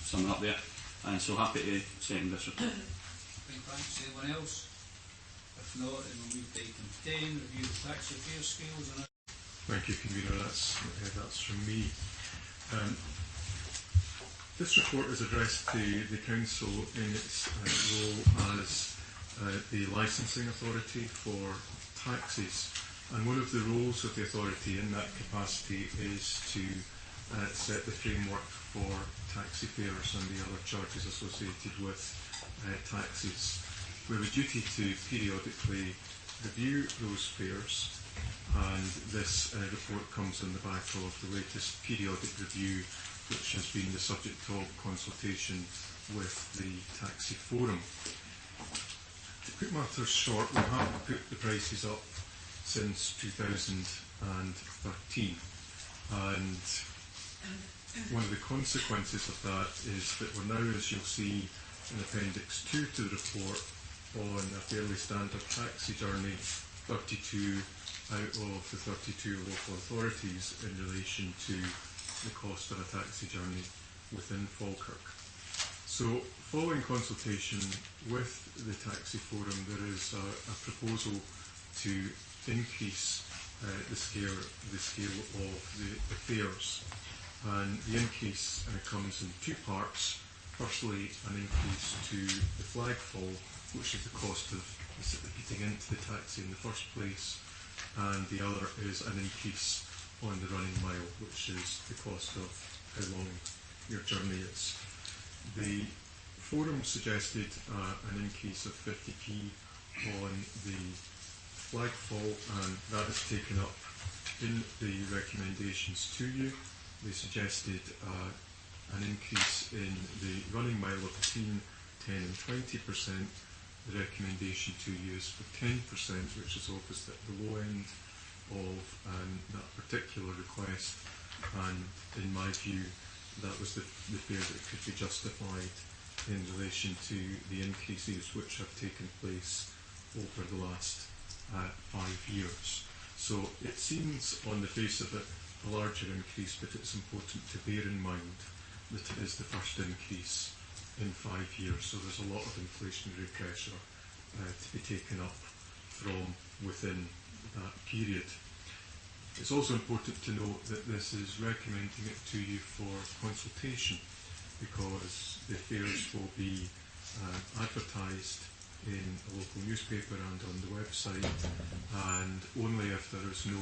summing up there. And so happy to second this report. Thanks. Anyone else? If not, then we'll move to item 10, review the tax affairs scales. Thank you, Convener. That's from me. This report is addressed to the Council in its role as the licensing authority for taxes. And one of the roles of the authority in that capacity is to set the framework for taxi fares and the other charges associated with taxes. We have a duty to periodically review those fares, and this report comes on the back of the latest periodic review, which has been the subject of consultation with the Taxi Forum. To put matters short, we have put the prices up since 2013, and one of the consequences of that is that we're now, as you'll see in Appendix 2 to the report, on a fairly standard taxi journey, 32 out of the 32 local authorities in relation to the cost of a taxi journey within Falkirk. So, following consultation with the Taxi Forum, there is a proposal to increase the scale of the fares, and the increase comes in two parts. Firstly, an increase to the flagfall, which is the cost of getting into the taxi in the first place, and the other is an increase on the running mile, which is the cost of how long your journey is. The Forum suggested an increase of 50p on the flagfall, and that is taken up in the recommendations to you. They suggested an increase in the running mile of between 10 and 20%. The recommendation to you is for 10%, which is obviously at the low end of that particular request, and in my view that was the fare that could be justified in relation to the increases which have taken place over the last 5 years. So it seems on the face of it a larger increase, but it's important to bear in mind that it is the first increase in 5 years, so there's a lot of inflationary pressure to be taken up from within that period. It's also important to note that this is recommending it to you for consultation, because the fares will be advertised in a local newspaper and on the website, and only if there is no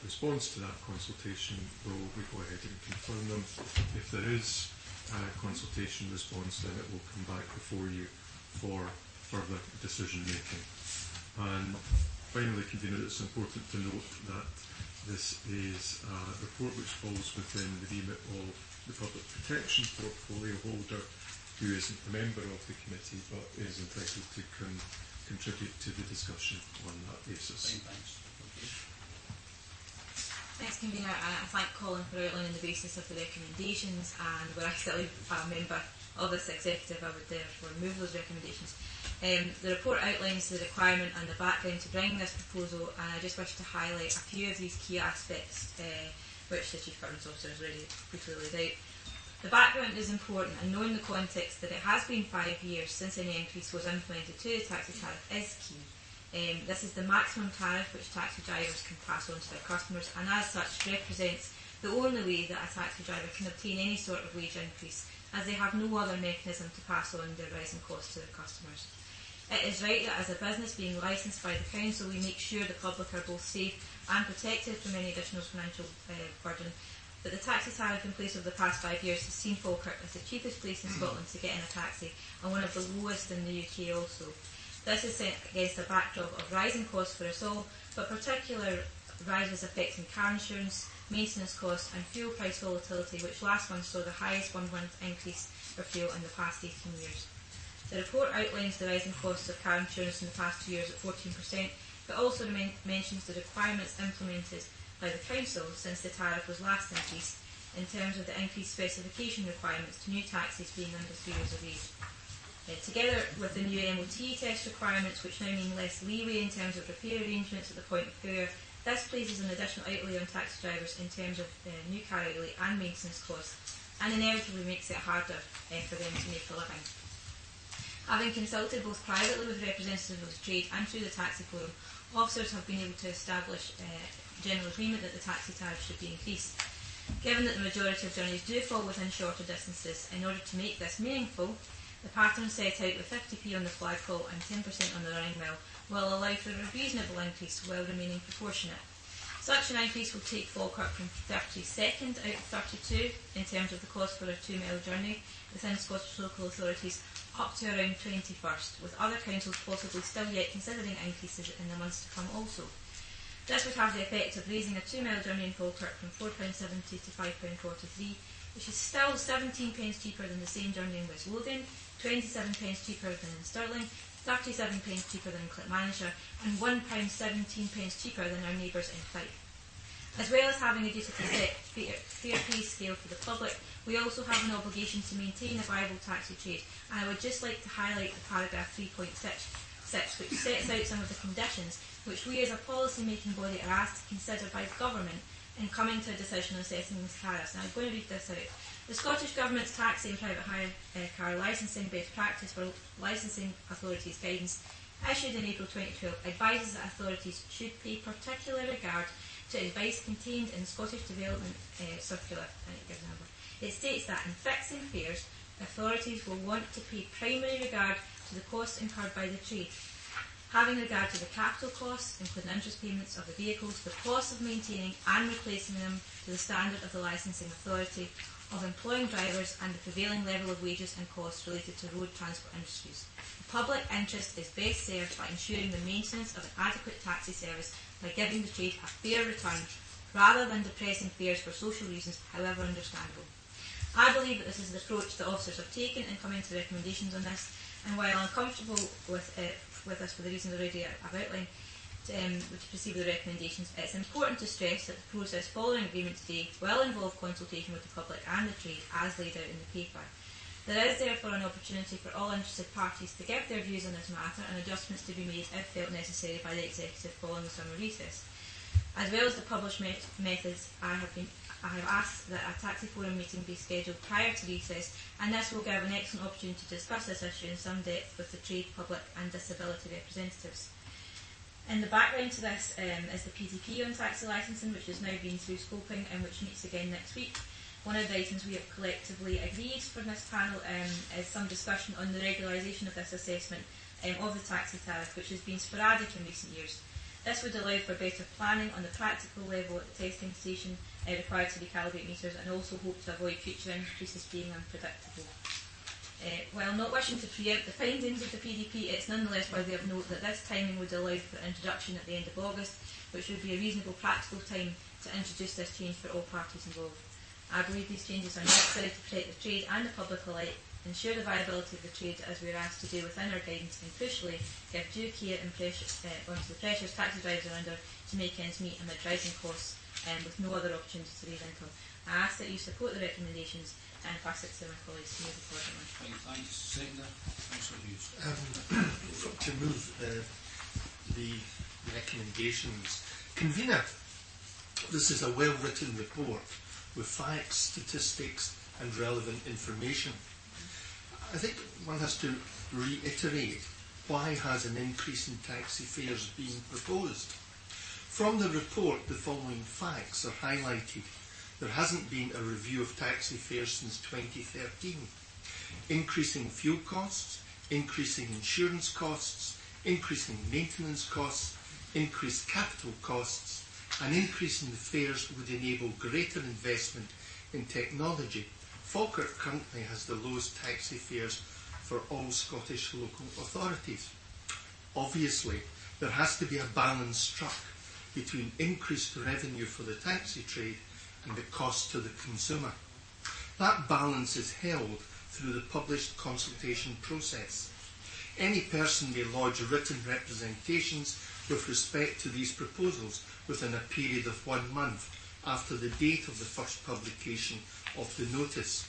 response to that consultation will we go ahead and confirm them. If there is consultation response, then it will come back before you for further decision making. And finally, Convener, it's important to note that this is a report which falls within the remit of the Public Protection Portfolio holder, who isn't a member of the committee but is entitled to contribute to the discussion on that basis. Thanks, Convener. I thank Colin for outlining the basis of the recommendations, and were I still a member of this executive, I would therefore move those recommendations. The report outlines the requirement and the background to bring this proposal, and I just wish to highlight a few of these key aspects which the Chief Governance Officer has already briefly laid out. The background is important, and knowing the context that it has been 5 years since any increase was implemented to the taxi tariff is key. This is the maximum tariff which taxi drivers can pass on to their customers, and as such represents the only way that a taxi driver can obtain any sort of wage increase, as they have no other mechanism to pass on their rising costs to their customers. It is right that as a business being licensed by the Council, we make sure the public are both safe and protected from any additional financial burden. But the taxi tariff in place over the past 5 years has seen Falkirk as the cheapest place in Scotland to get in a taxi, and one of the lowest in the UK also. This is set against a backdrop of rising costs for us all, but particular rises affecting car insurance, maintenance costs and fuel price volatility, which last month saw the highest 1 month increase for fuel in the past 18 years. The report outlines the rising costs of car insurance in the past 2 years at 14%, but also mentions the requirements implemented by the Council since the tariff was last increased in terms of the increased specification requirements to new taxis being under 3 years of age. Together with the new MOT test requirements, which now mean less leeway in terms of repair arrangements at the point of failure, this places an additional outlay on taxi drivers in terms of new car outlay and maintenance costs, and inevitably makes it harder for them to make a living. Having consulted both privately with representatives of the trade and through the Taxi Forum, officers have been able to establish general agreement that the taxi tariff should be increased. Given that the majority of journeys do fall within shorter distances, in order to make this meaningful, the pattern set out with 50p on the flagpole and 10% on the running mill will allow for a reasonable increase while remaining proportionate. Such an increase will take Falkirk from 32nd out of 32 in terms of the cost for a 2-mile journey within Scottish local authorities up to around 21st, with other councils possibly still yet considering increases in the months to come also. This would have the effect of raising a 2-mile journey in Falkirk from £4.70 to £5.43, which is still 17 pence cheaper than the same journey in West Lothian, 27 pence cheaper than in Stirling, 37 pence cheaper than in Clipmanager, and £1.17 cheaper than our neighbours in Fife. As well as having a duty to set fair pay scale for the public, we also have an obligation to maintain a viable taxi trade, and I would just like to highlight the paragraph 3.6, which sets out some of the conditions which we as a policy making body are asked to consider by government in coming to a decision on setting these tariffs. And I'm going to read this out. The Scottish Government's taxi and private hire car licensing best practice for licensing authorities guidance, issued in April 2012, advises that authorities should pay particular regard to advice contained in the Scottish Development Circular. It states that in fixing fares, authorities will want to pay primary regard to the costs incurred by the trade, having regard to the capital costs, including interest payments of the vehicles, the cost of maintaining and replacing them to the standard of the licensing authority, of employing drivers, and the prevailing level of wages and costs related to road transport industries. The public interest is best served by ensuring the maintenance of an adequate taxi service by giving the trade a fair return, rather than depressing fares for social reasons, however understandable. I believe that this is the approach that officers have taken in coming to recommendations on this, and while I'm comfortable with this for the reasons already I've outlined, which proceed with the recommendations, it's important to stress that the process following agreement today will involve consultation with the public and the trade as laid out in the paper. There is therefore an opportunity for all interested parties to give their views on this matter and adjustments to be made if felt necessary by the Executive following the summer recess. As well as the published methods, I have asked that a Taxi Forum meeting be scheduled prior to recess, and this will give an excellent opportunity to discuss this issue in some depth with the trade, public and disability representatives. In the background to this is the PDP on taxi licensing, which has now been through scoping and which meets again next week. One of the items we have collectively agreed for this panel is some discussion on the regularisation of this assessment of the taxi tariff, which has been sporadic in recent years. This would allow for better planning on the practical level at the testing station required to recalibrate meters, and also hope to avoid future increases being unpredictable. While not wishing to preempt the findings of the PDP, it's nonetheless worthy of note that this timing would allow for introduction at the end of August, which would be a reasonable practical time to introduce this change for all parties involved. I believe these changes are necessary to protect the trade and the public alike, ensure the viability of the trade as we are asked to do within our guidance, and crucially give due care and onto the pressures taxi drivers are under to make ends meet amid rising costs with no other opportunity to raise income. I ask that you support the recommendations and pass it to my colleagues to move accordingly. Thanks. Seconder, Councillor Hughes. To move the recommendations. Convener, this is a well-written report with facts, statistics and relevant information. I think one has to reiterate why has an increase in taxi fares been proposed. From the report, the following facts are highlighted. There hasn't been a review of taxi fares since 2013. Increasing fuel costs, increasing insurance costs, increasing maintenance costs, increased capital costs, an increase in the fares would enable greater investment in technology. Falkirk currently has the lowest taxi fares for all Scottish local authorities. Obviously, there has to be a balance struck between increased revenue for the taxi trade and the cost to the consumer. That balance is held through the published consultation process. Any person may lodge written representations with respect to these proposals within a period of 1 month after the date of the first publication of the notice.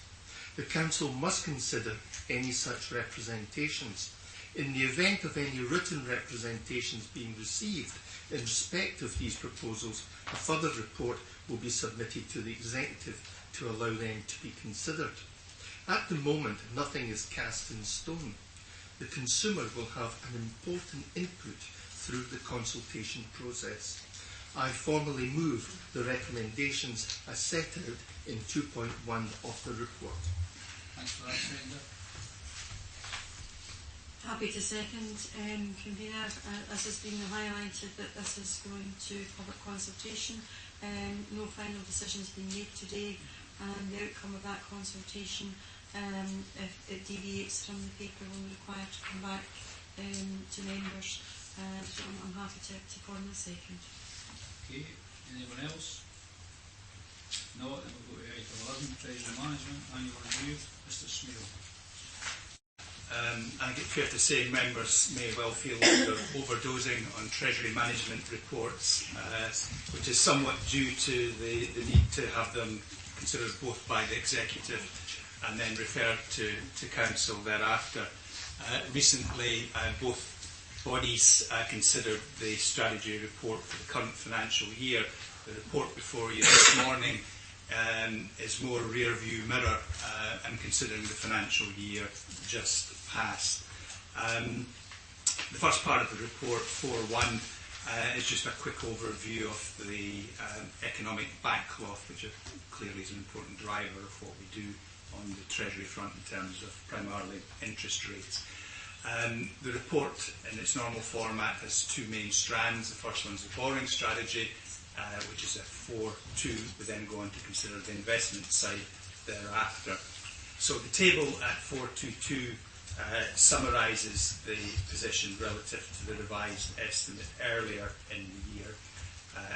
The Council must consider any such representations. In the event of any written representations being received in respect of these proposals, a further report will be submitted to the Executive to allow them to be considered. At the moment, nothing is cast in stone. The consumer will have an important input through the consultation process. I formally move the recommendations as set out in 2.1 of the report. Thanks for that, Seconder. Happy to second, Convener. As has been highlighted, that this is going to public consultation. No final decision has been made today, and the outcome of that consultation, if it deviates from the paper, will require to come back to members. So I'm happy to formally second. Okay, anyone else? No, then we'll go to item 11, Treasury Management, Annual Review. Mr. Smeal. I think it's fair to say members may well feel that they're overdosing on Treasury Management reports, which is somewhat due to the need to have them considered both by the Executive and then referred to Council thereafter. Recently, both bodies considered the strategy report for the current financial year. The report before you this morning is more rear view mirror and considering the financial year just passed. The first part of the report, 4.1, is just a quick overview of the economic backcloth, which clearly is an important driver of what we do on the Treasury front in terms of primarily interest rates. The report in its normal format has two main strands. The first one is the borrowing strategy, which is at 4.2. We then go on to consider the investment side thereafter. So the table at 4.2.2 summarises the position relative to the revised estimate earlier in the year,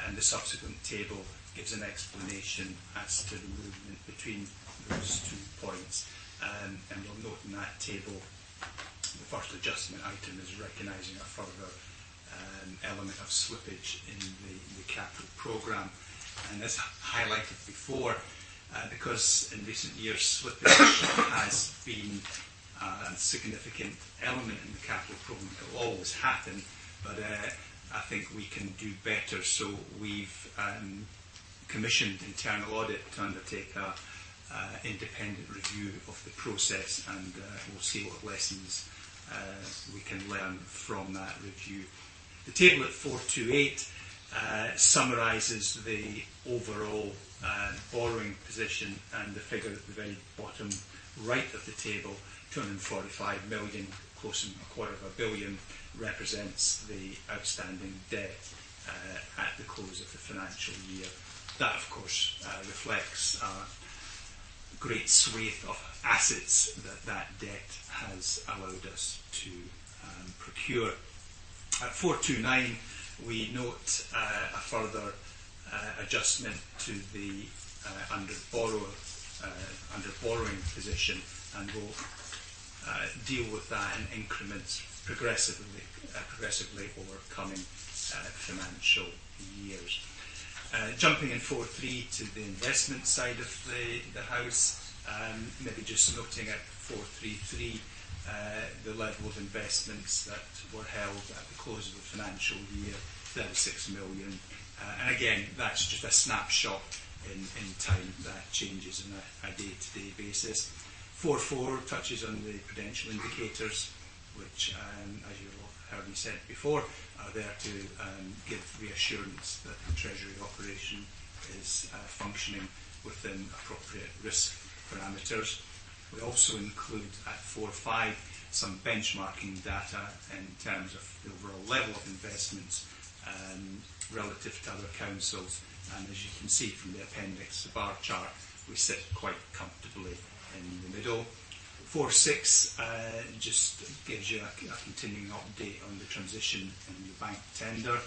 and the subsequent table gives an explanation as to the movement between those 2 points. And you'll note in that table the first adjustment item is recognising a further element of slippage in the capital programme. And as highlighted before, because in recent years slippage has been a significant element in the capital programme, it will always happen, but I think we can do better. So we've commissioned internal audit to undertake a independent review of the process, and we'll see what lessons we can learn from that review. The table at 4.2.8 summarises the overall borrowing position, and the figure at the very bottom right of the table, 245 million, close to £250 million, represents the outstanding debt at the close of the financial year. That, of course, reflects a great swathe of assets that debt has allowed us to procure. At 4.2.9, we note a further adjustment to the under borrowing position, and we'll deal with that in increments progressively over coming financial years. Jumping in 4.3 to the investment side of the House, maybe just noting at 4.3.3 the level of investments that were held at the close of the financial year, 36 million. And again, that's just a snapshot in time. That changes on a day-to-day basis. 4.4 touches on the prudential indicators, which, as you've heard me said before, are there to give reassurance that the Treasury operation is functioning within appropriate risk parameters. We also include at 4.5 some benchmarking data in terms of the overall level of investments relative to other councils, and as you can see from the appendix, the bar chart, we sit quite comfortably in the middle. 4.6 just gives you a continuing update on the transition in the bank tender.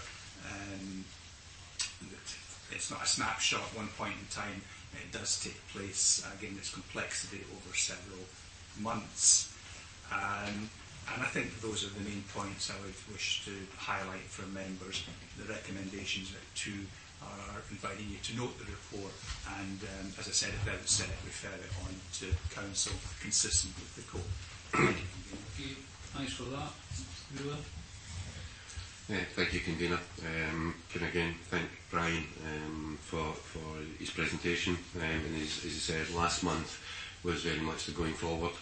It's not a snapshot at one point in time. It does take place, again, there's complexity over several months. And I think those are the main points I would wish to highlight for members. The recommendations that are inviting you to note the report and, as I said at the outset, refer it on to Council consistent with the code. Okay, thanks for that. Ruler? Thank you, Convener. Can again thank Brian for his presentation. And as he said, last month was very much the going forward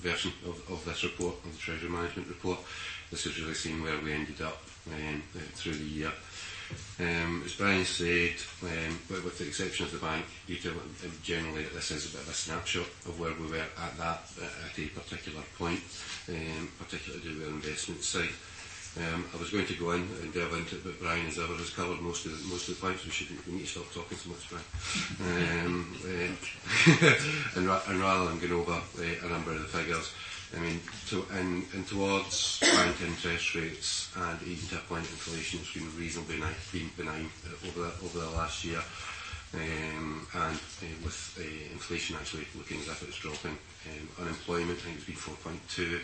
version of this report, of the Treasury Management Report. This has really seen where we ended up through the year. As Brian said, with the exception of the bank detail, generally this is a bit of a snapshot of where we were at a particular point, particularly to do with the investment side. I was going to go in and delve into it, but Brian, as ever, has covered most of the points. We need to stop talking so much, Brian. And rather than going over a number of the figures, I mean, towards bank interest rates and even to a point inflation has been reasonably benign over the last year, and with inflation actually looking as if it's dropping. Unemployment, I think it's been 4.2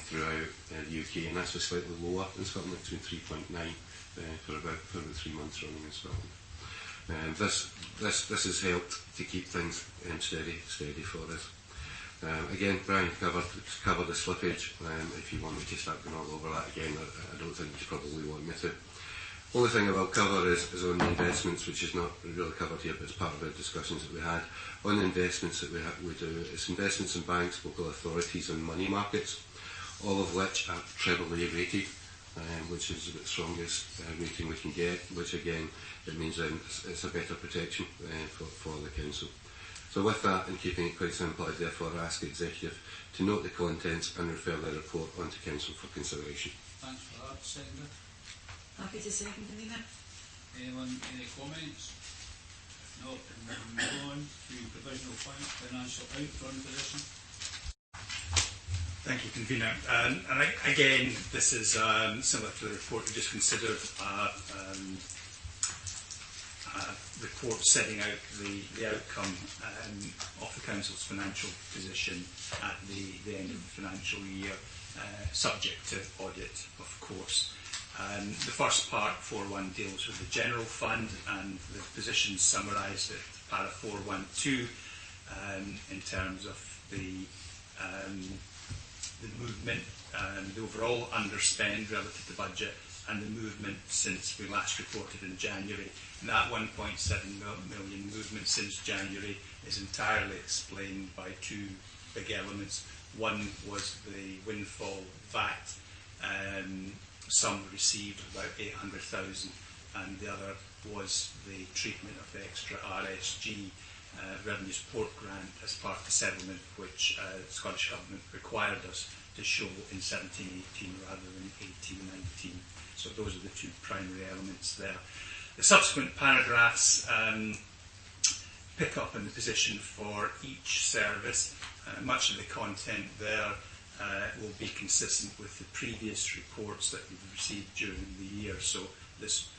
throughout the UK, and that's just slightly lower in Scotland. It's been 3.9 for about 3 months running in Scotland. This has helped to keep things steady for us. Again, Brian covered the slippage. If you want me to start going all over that again, I don't think you probably want me to. Only thing I will cover is on the investments, which is not really covered here, but it's part of the discussions that we had. On the investments that we do, it's investments in banks, local authorities and money markets, all of which are treble A rated, which is the strongest rating we can get, which again, it means it's a better protection for the Council. So with that, and keeping it quite simple, I therefore ask the Executive to note the contents and refer the report on to Council for consideration. Thanks for that. Seconded. Happy to second, Convener. Anyone, any comments? If not, then we'll move on to provisional financial outrun position. Thank you, Convener. And again, this is similar to the report we just considered. Report setting out the outcome of the Council's financial position at the end of the financial year, subject to audit, of course. The first part, 4.1, deals with the general fund, and the positions summarised at para 4.1.2 in terms of the movement, the overall underspend relative to budget, and the movement since we last reported in January. And that 1.7 million movement since January is entirely explained by two big elements. One was the windfall VAT sum received, about 800,000, and the other was the treatment of the extra RSG revenue support grant as part of the settlement, which the Scottish Government required us to show in 17-18 rather than 18-19. So those are the two primary elements there. The subsequent paragraphs pick up in the position for each service. Much of the content there will be consistent with the previous reports that we've received during the year. So this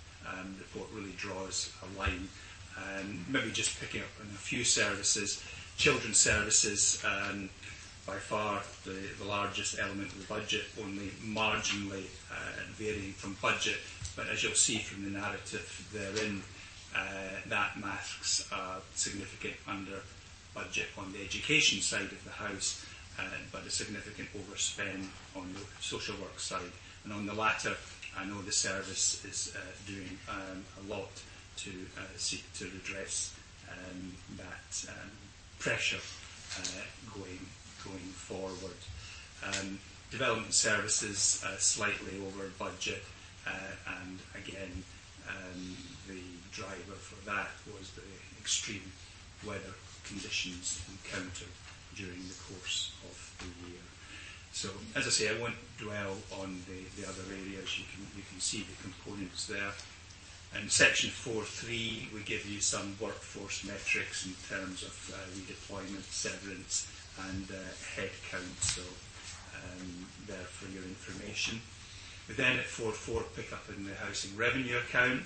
report really draws a line. Maybe just picking up on a few services. Children's services, by far the largest element of the budget, only marginally varying from budget, but as you'll see from the narrative therein, that masks a significant under budget on the education side of the house, but a significant overspend on the social work side. And on the latter, I know the service is doing a lot to seek to redress that pressure going forward. Development services slightly over budget, and again the driver for that was the extreme weather conditions encountered during the course of the year. So, as I say, I won't dwell on the other areas. You can see the components there. In section 4.3, we give you some workforce metrics in terms of redeployment, severance, and head count. So, there for your information. We then at 4.4 pick up in the housing revenue account,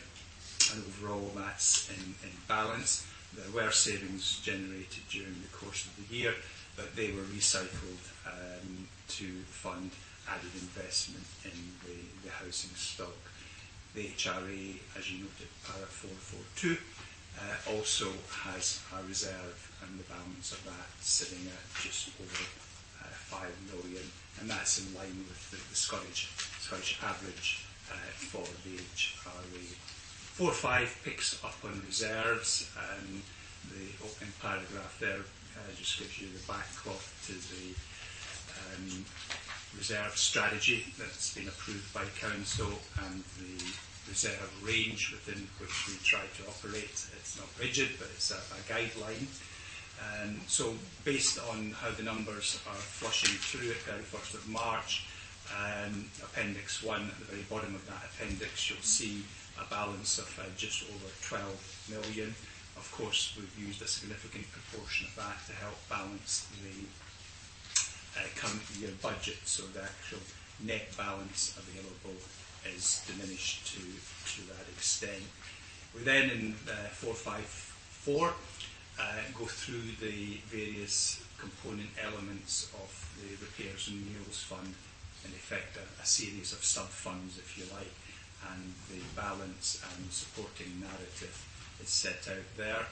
and overall that's in balance. There were savings generated during the course of the year, but they were recycled to fund added investment in the housing stock. The HRA, as you noted, para 442, also has a reserve, and the balance of that sitting at just over 5 million, and that's in line with the Scottish average for the HRA. 4.5 picks up on reserves, and the opening paragraph there just gives you the backcloth to the reserve strategy that's been approved by Council and the reserve range within which we try to operate. It's not rigid, but it's a guideline. So based on how the numbers are flushing through at 31st of March, Appendix 1, at the very bottom of that appendix, you'll see a balance of just over 12 million. Of course, we've used a significant proportion of that to help balance the current year budget, so the actual net balance available is diminished to that extent. We then, in 454, go through the various component elements of the Repairs and Renewals Fund, in effect a series of sub-funds, if you like, and the balance and supporting narrative is set out there.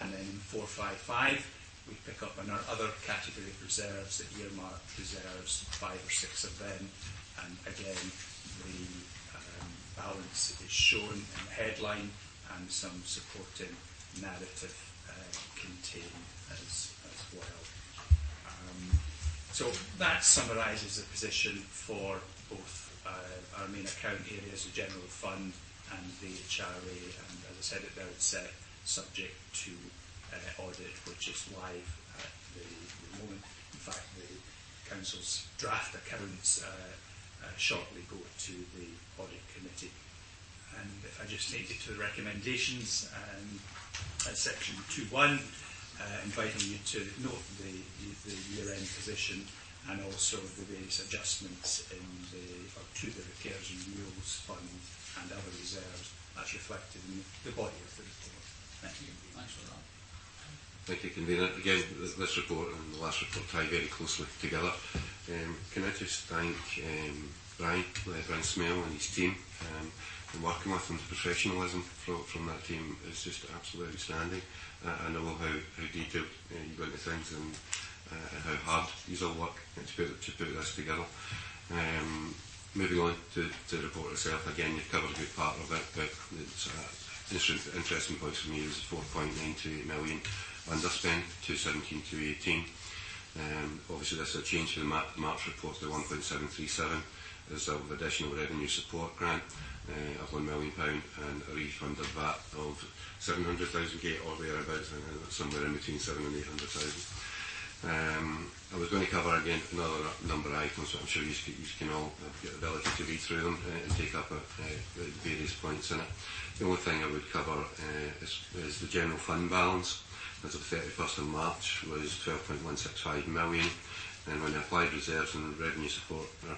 And then in 455, we pick up on our other category of reserves, the earmarked reserves, 5 or 6 of them, and again the balance is shown in the headline and some supporting narrative contained as well. So that summarises the position for both our main account areas, the General Fund and the HRA, and as I said at the outset, subject to audit, which is live at the moment. In fact, the Council's draft accounts shortly go to the Audit Committee. And if I just take you to the recommendations, at section 2.1, inviting you to note the year-end position and also the various adjustments to the Repairs and Renewals Fund and other reserves. That's reflected in the body of the report. Thank you. Thanks for that. Thank you, Convener. Again, this report and the last report tie very closely together. Can I just thank Brian Smale and his team, and working with them. The professionalism from that team is just absolutely outstanding. I know how detailed you go into things and how hard you all work to put this together. Moving on to the report itself, again, you've covered a good part of it, but it's interesting points for me is 4.928 million underspent, 2017 to 18. Obviously this is a change to the March report to 1.737 as of additional revenue support grant of £1 million and a refund of VAT of 700,000 or thereabouts, somewhere in between 700,000 and 800,000. I was going to cover again another number of items, but I'm sure you can all get the ability to read through them and take up the various points in it. The only thing I would cover is the general fund balance. As of 31st of March was 12.165 million, and when I applied reserves and revenue support are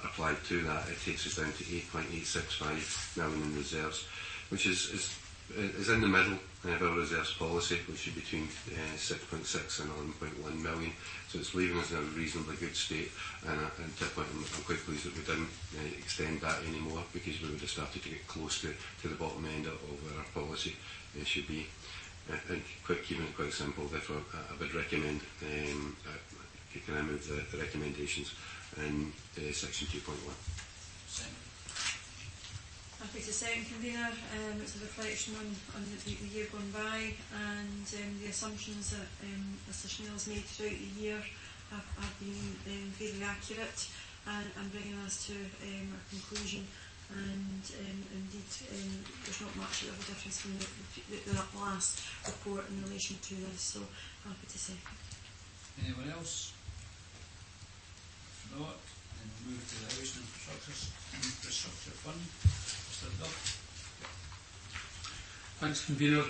applied to that, it takes us down to 8.865 million in reserves, which is in the middle of our reserves policy, which is between 6.6 and 11.1 million. So it's leaving us in a reasonably good state, and to a point I'm quite pleased that we didn't extend that anymore, because we would have started to get close to the bottom end of where our policy should be. And keeping it quite simple, therefore I would recommend, can I move the recommendations in section 2.1? Happy to second, Convener. It's a reflection on the year gone by, and the assumptions that Mr Schnell's made throughout the year have been very accurate and bringing us to our conclusion. And indeed, there's not much of a difference from the last report in relation to this, so happy to second. Anyone else? If not, then we'll move to the Housing Infrastructure Fund. Mr. Duff. Thanks, Convener.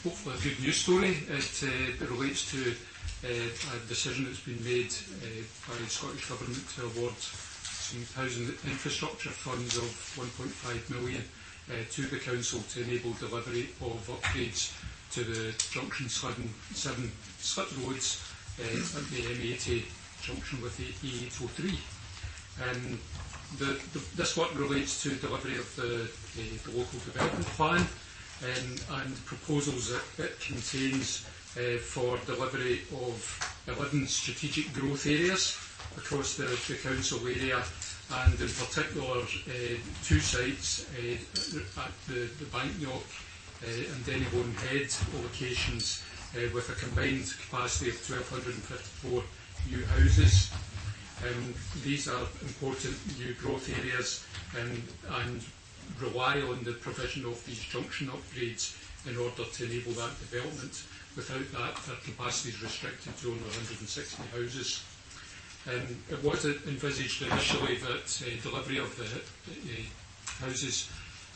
Hopefully a good news story. It relates to a decision that's been made by the Scottish Government to award housing infrastructure funds of 1.5 million to the Council to enable delivery of upgrades to the junction 7 slip roads at the M80 junction with the E803. This work relates to delivery of the local development plan and proposals that it contains for delivery of 11 strategic growth areas across the council area, and in particular 2 sites at the Banknock and Dennybourne Head locations with a combined capacity of 1,254 new houses. These are important new growth areas and rely on the provision of these junction upgrades in order to enable that development. Without that, their capacity is restricted to only 160 houses. It was envisaged initially that delivery of the houses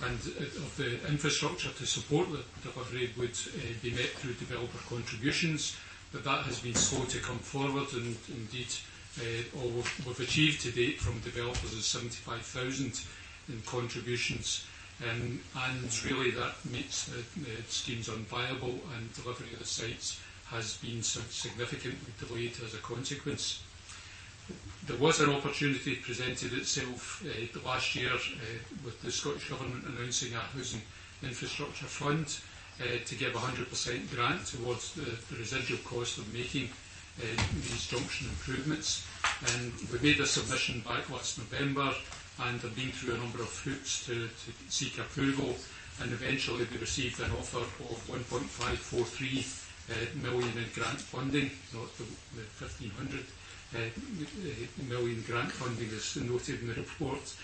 and of the infrastructure to support the delivery would be met through developer contributions, but that has been slow to come forward, and indeed all we've achieved to date from developers is 75,000 in contributions, and really that makes the schemes unviable, and delivery of the sites has been significantly delayed as a consequence. There was an opportunity presented itself last year with the Scottish Government announcing a housing infrastructure fund to give 100% grant towards the residual cost of making these junction improvements. And we made a submission back last November and have been through a number of hoops to seek approval, and eventually we received an offer of 1.543 million in grant funding, not the 1,500 million grant funding as noted in the report,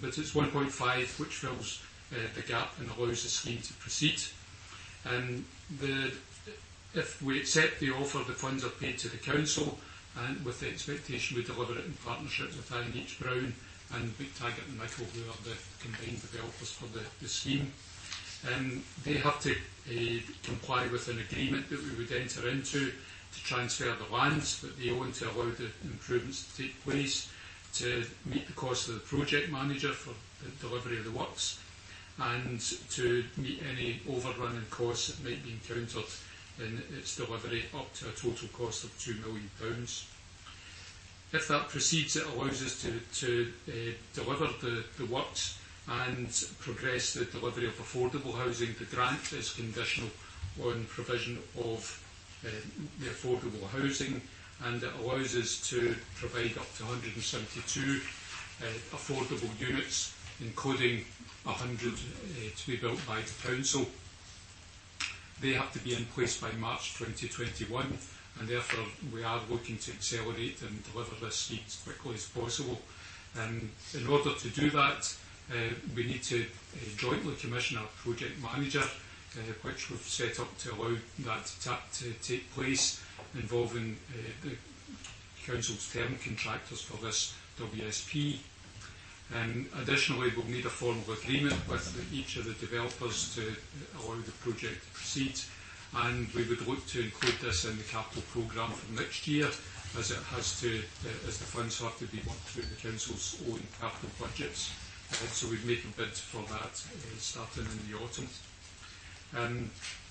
but it's 1.5 which fills the gap and allows the scheme to proceed. If we accept the offer, the funds are paid to the council, and with the expectation we deliver it in partnership with INH Brown and McTaggart and Michael, who are the combined developers for the scheme. They have to comply with an agreement that we would enter into to transfer the lands that they own to allow the improvements to take place, to meet the cost of the project manager for the delivery of the works, and to meet any overrun costs that might be encountered in its delivery, up to a total cost of £2 million. If that proceeds, it allows us to deliver the works and progress the delivery of affordable housing. The grant is conditional on provision of the affordable housing, and it allows us to provide up to 172 affordable units, including 100 to be built by the council. They have to be in place by March 2021, and therefore we are looking to accelerate and deliver this scheme as quickly as possible. In order to do that, we need to jointly commission our project manager, which we've set up to allow that to take place, involving the council's term contractors for this WSP. Additionally, we'll need a formal agreement with each of the developers to allow the project to proceed, and we would look to include this in the capital programme for next year, as it has to, as the funds have to be worked through the council's own capital budgets. So we'd make a bid for that starting in the autumn.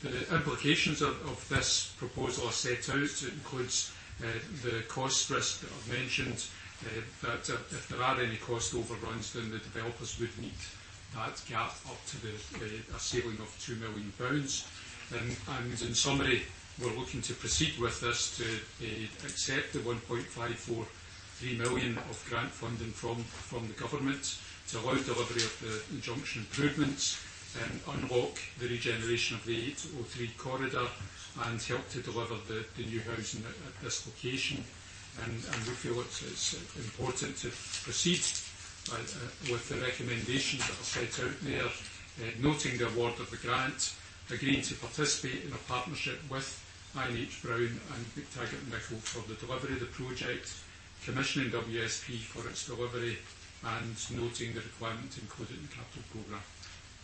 The implications of this proposal are set out. It includes the cost risk that I've mentioned, that if there are any cost overruns, then the developers would need that gap up to a ceiling of £2 million. And in summary, we're looking to proceed with this to accept the 1.543 million of grant funding from the government to allow delivery of the junction improvements, unlock the regeneration of the 803 corridor, and help to deliver the new housing at this location. And we feel it's important to proceed with the recommendations that are set out there, noting the award of the grant, agreeing to participate in a partnership with INH Brown and McTaggart and Michael for the delivery of the project, commissioning WSP for its delivery, and noting the requirement to include it in the capital programme.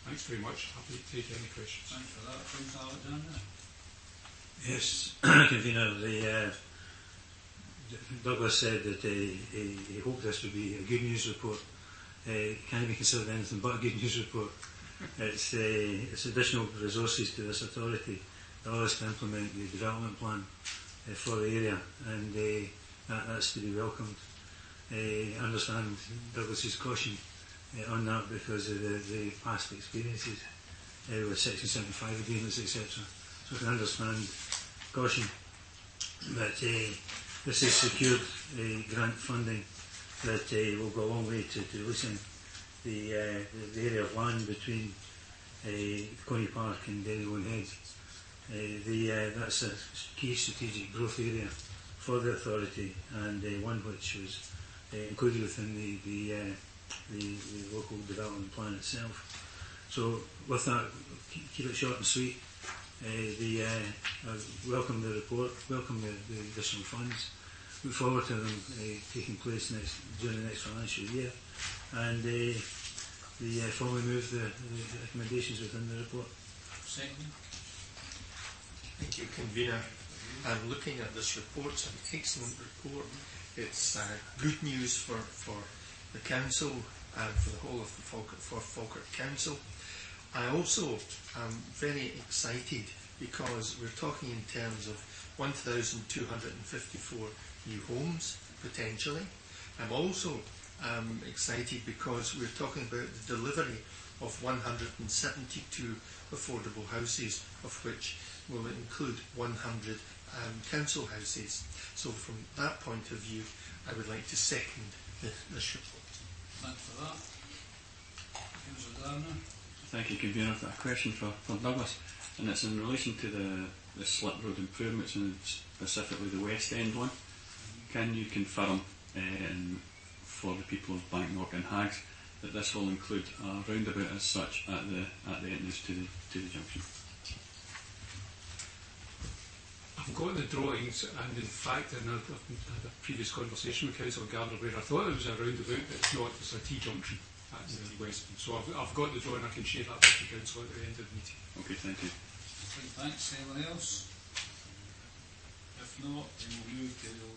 Thanks very much. Happy to take any questions. Thanks for that. Prince Alexander. Yes, Convener, Douglas said that he hoped this would be a good news report. Can it be considered anything but a good news report? it's additional resources to this authority that allows us to implement the development plan for the area, and that's to be welcomed. I understand Douglas's caution on that because of the past experiences with Section 75 agreements, etc. So I can understand caution, but this has secured grant funding that will go a long way to loosen the area of land between Coney Park and Derrylone Head. That's a key strategic growth area for the authority, and one which was included within the local development plan itself. So with that, keep it short and sweet. I welcome the report, welcome the additional funds, look forward to them taking place during the next financial year, and formally move the recommendations within the report. Second. Thank you, Convener. I'm looking at this report. It's an excellent report. It's good news for the Council and for the whole of the Falkirk Council. I also am very excited because we're talking in terms of 1,254 new homes, potentially. I'm also excited because we're talking about the delivery of 172 affordable houses, of which will include 100 council houses. So from that point of view, I would like to second this report. Thanks for that. Councillor Gardner. Thank you, Convener. I've got a question for Douglas, and it's in relation to the slip road improvements, and specifically the West End one. Can you confirm for the people of Banknock and Hags that this will include a roundabout as such at the entrance to the junction? I've got the drawings, and in fact, I've had a previous conversation with Councillor Gardner where I thought it was a roundabout, but it's not. It's a T-junction at the west end. So I've got the drawing. I can share that with the Council at the end of the meeting. Okay, thank you. Thanks. Anyone else? If not, then we'll move to the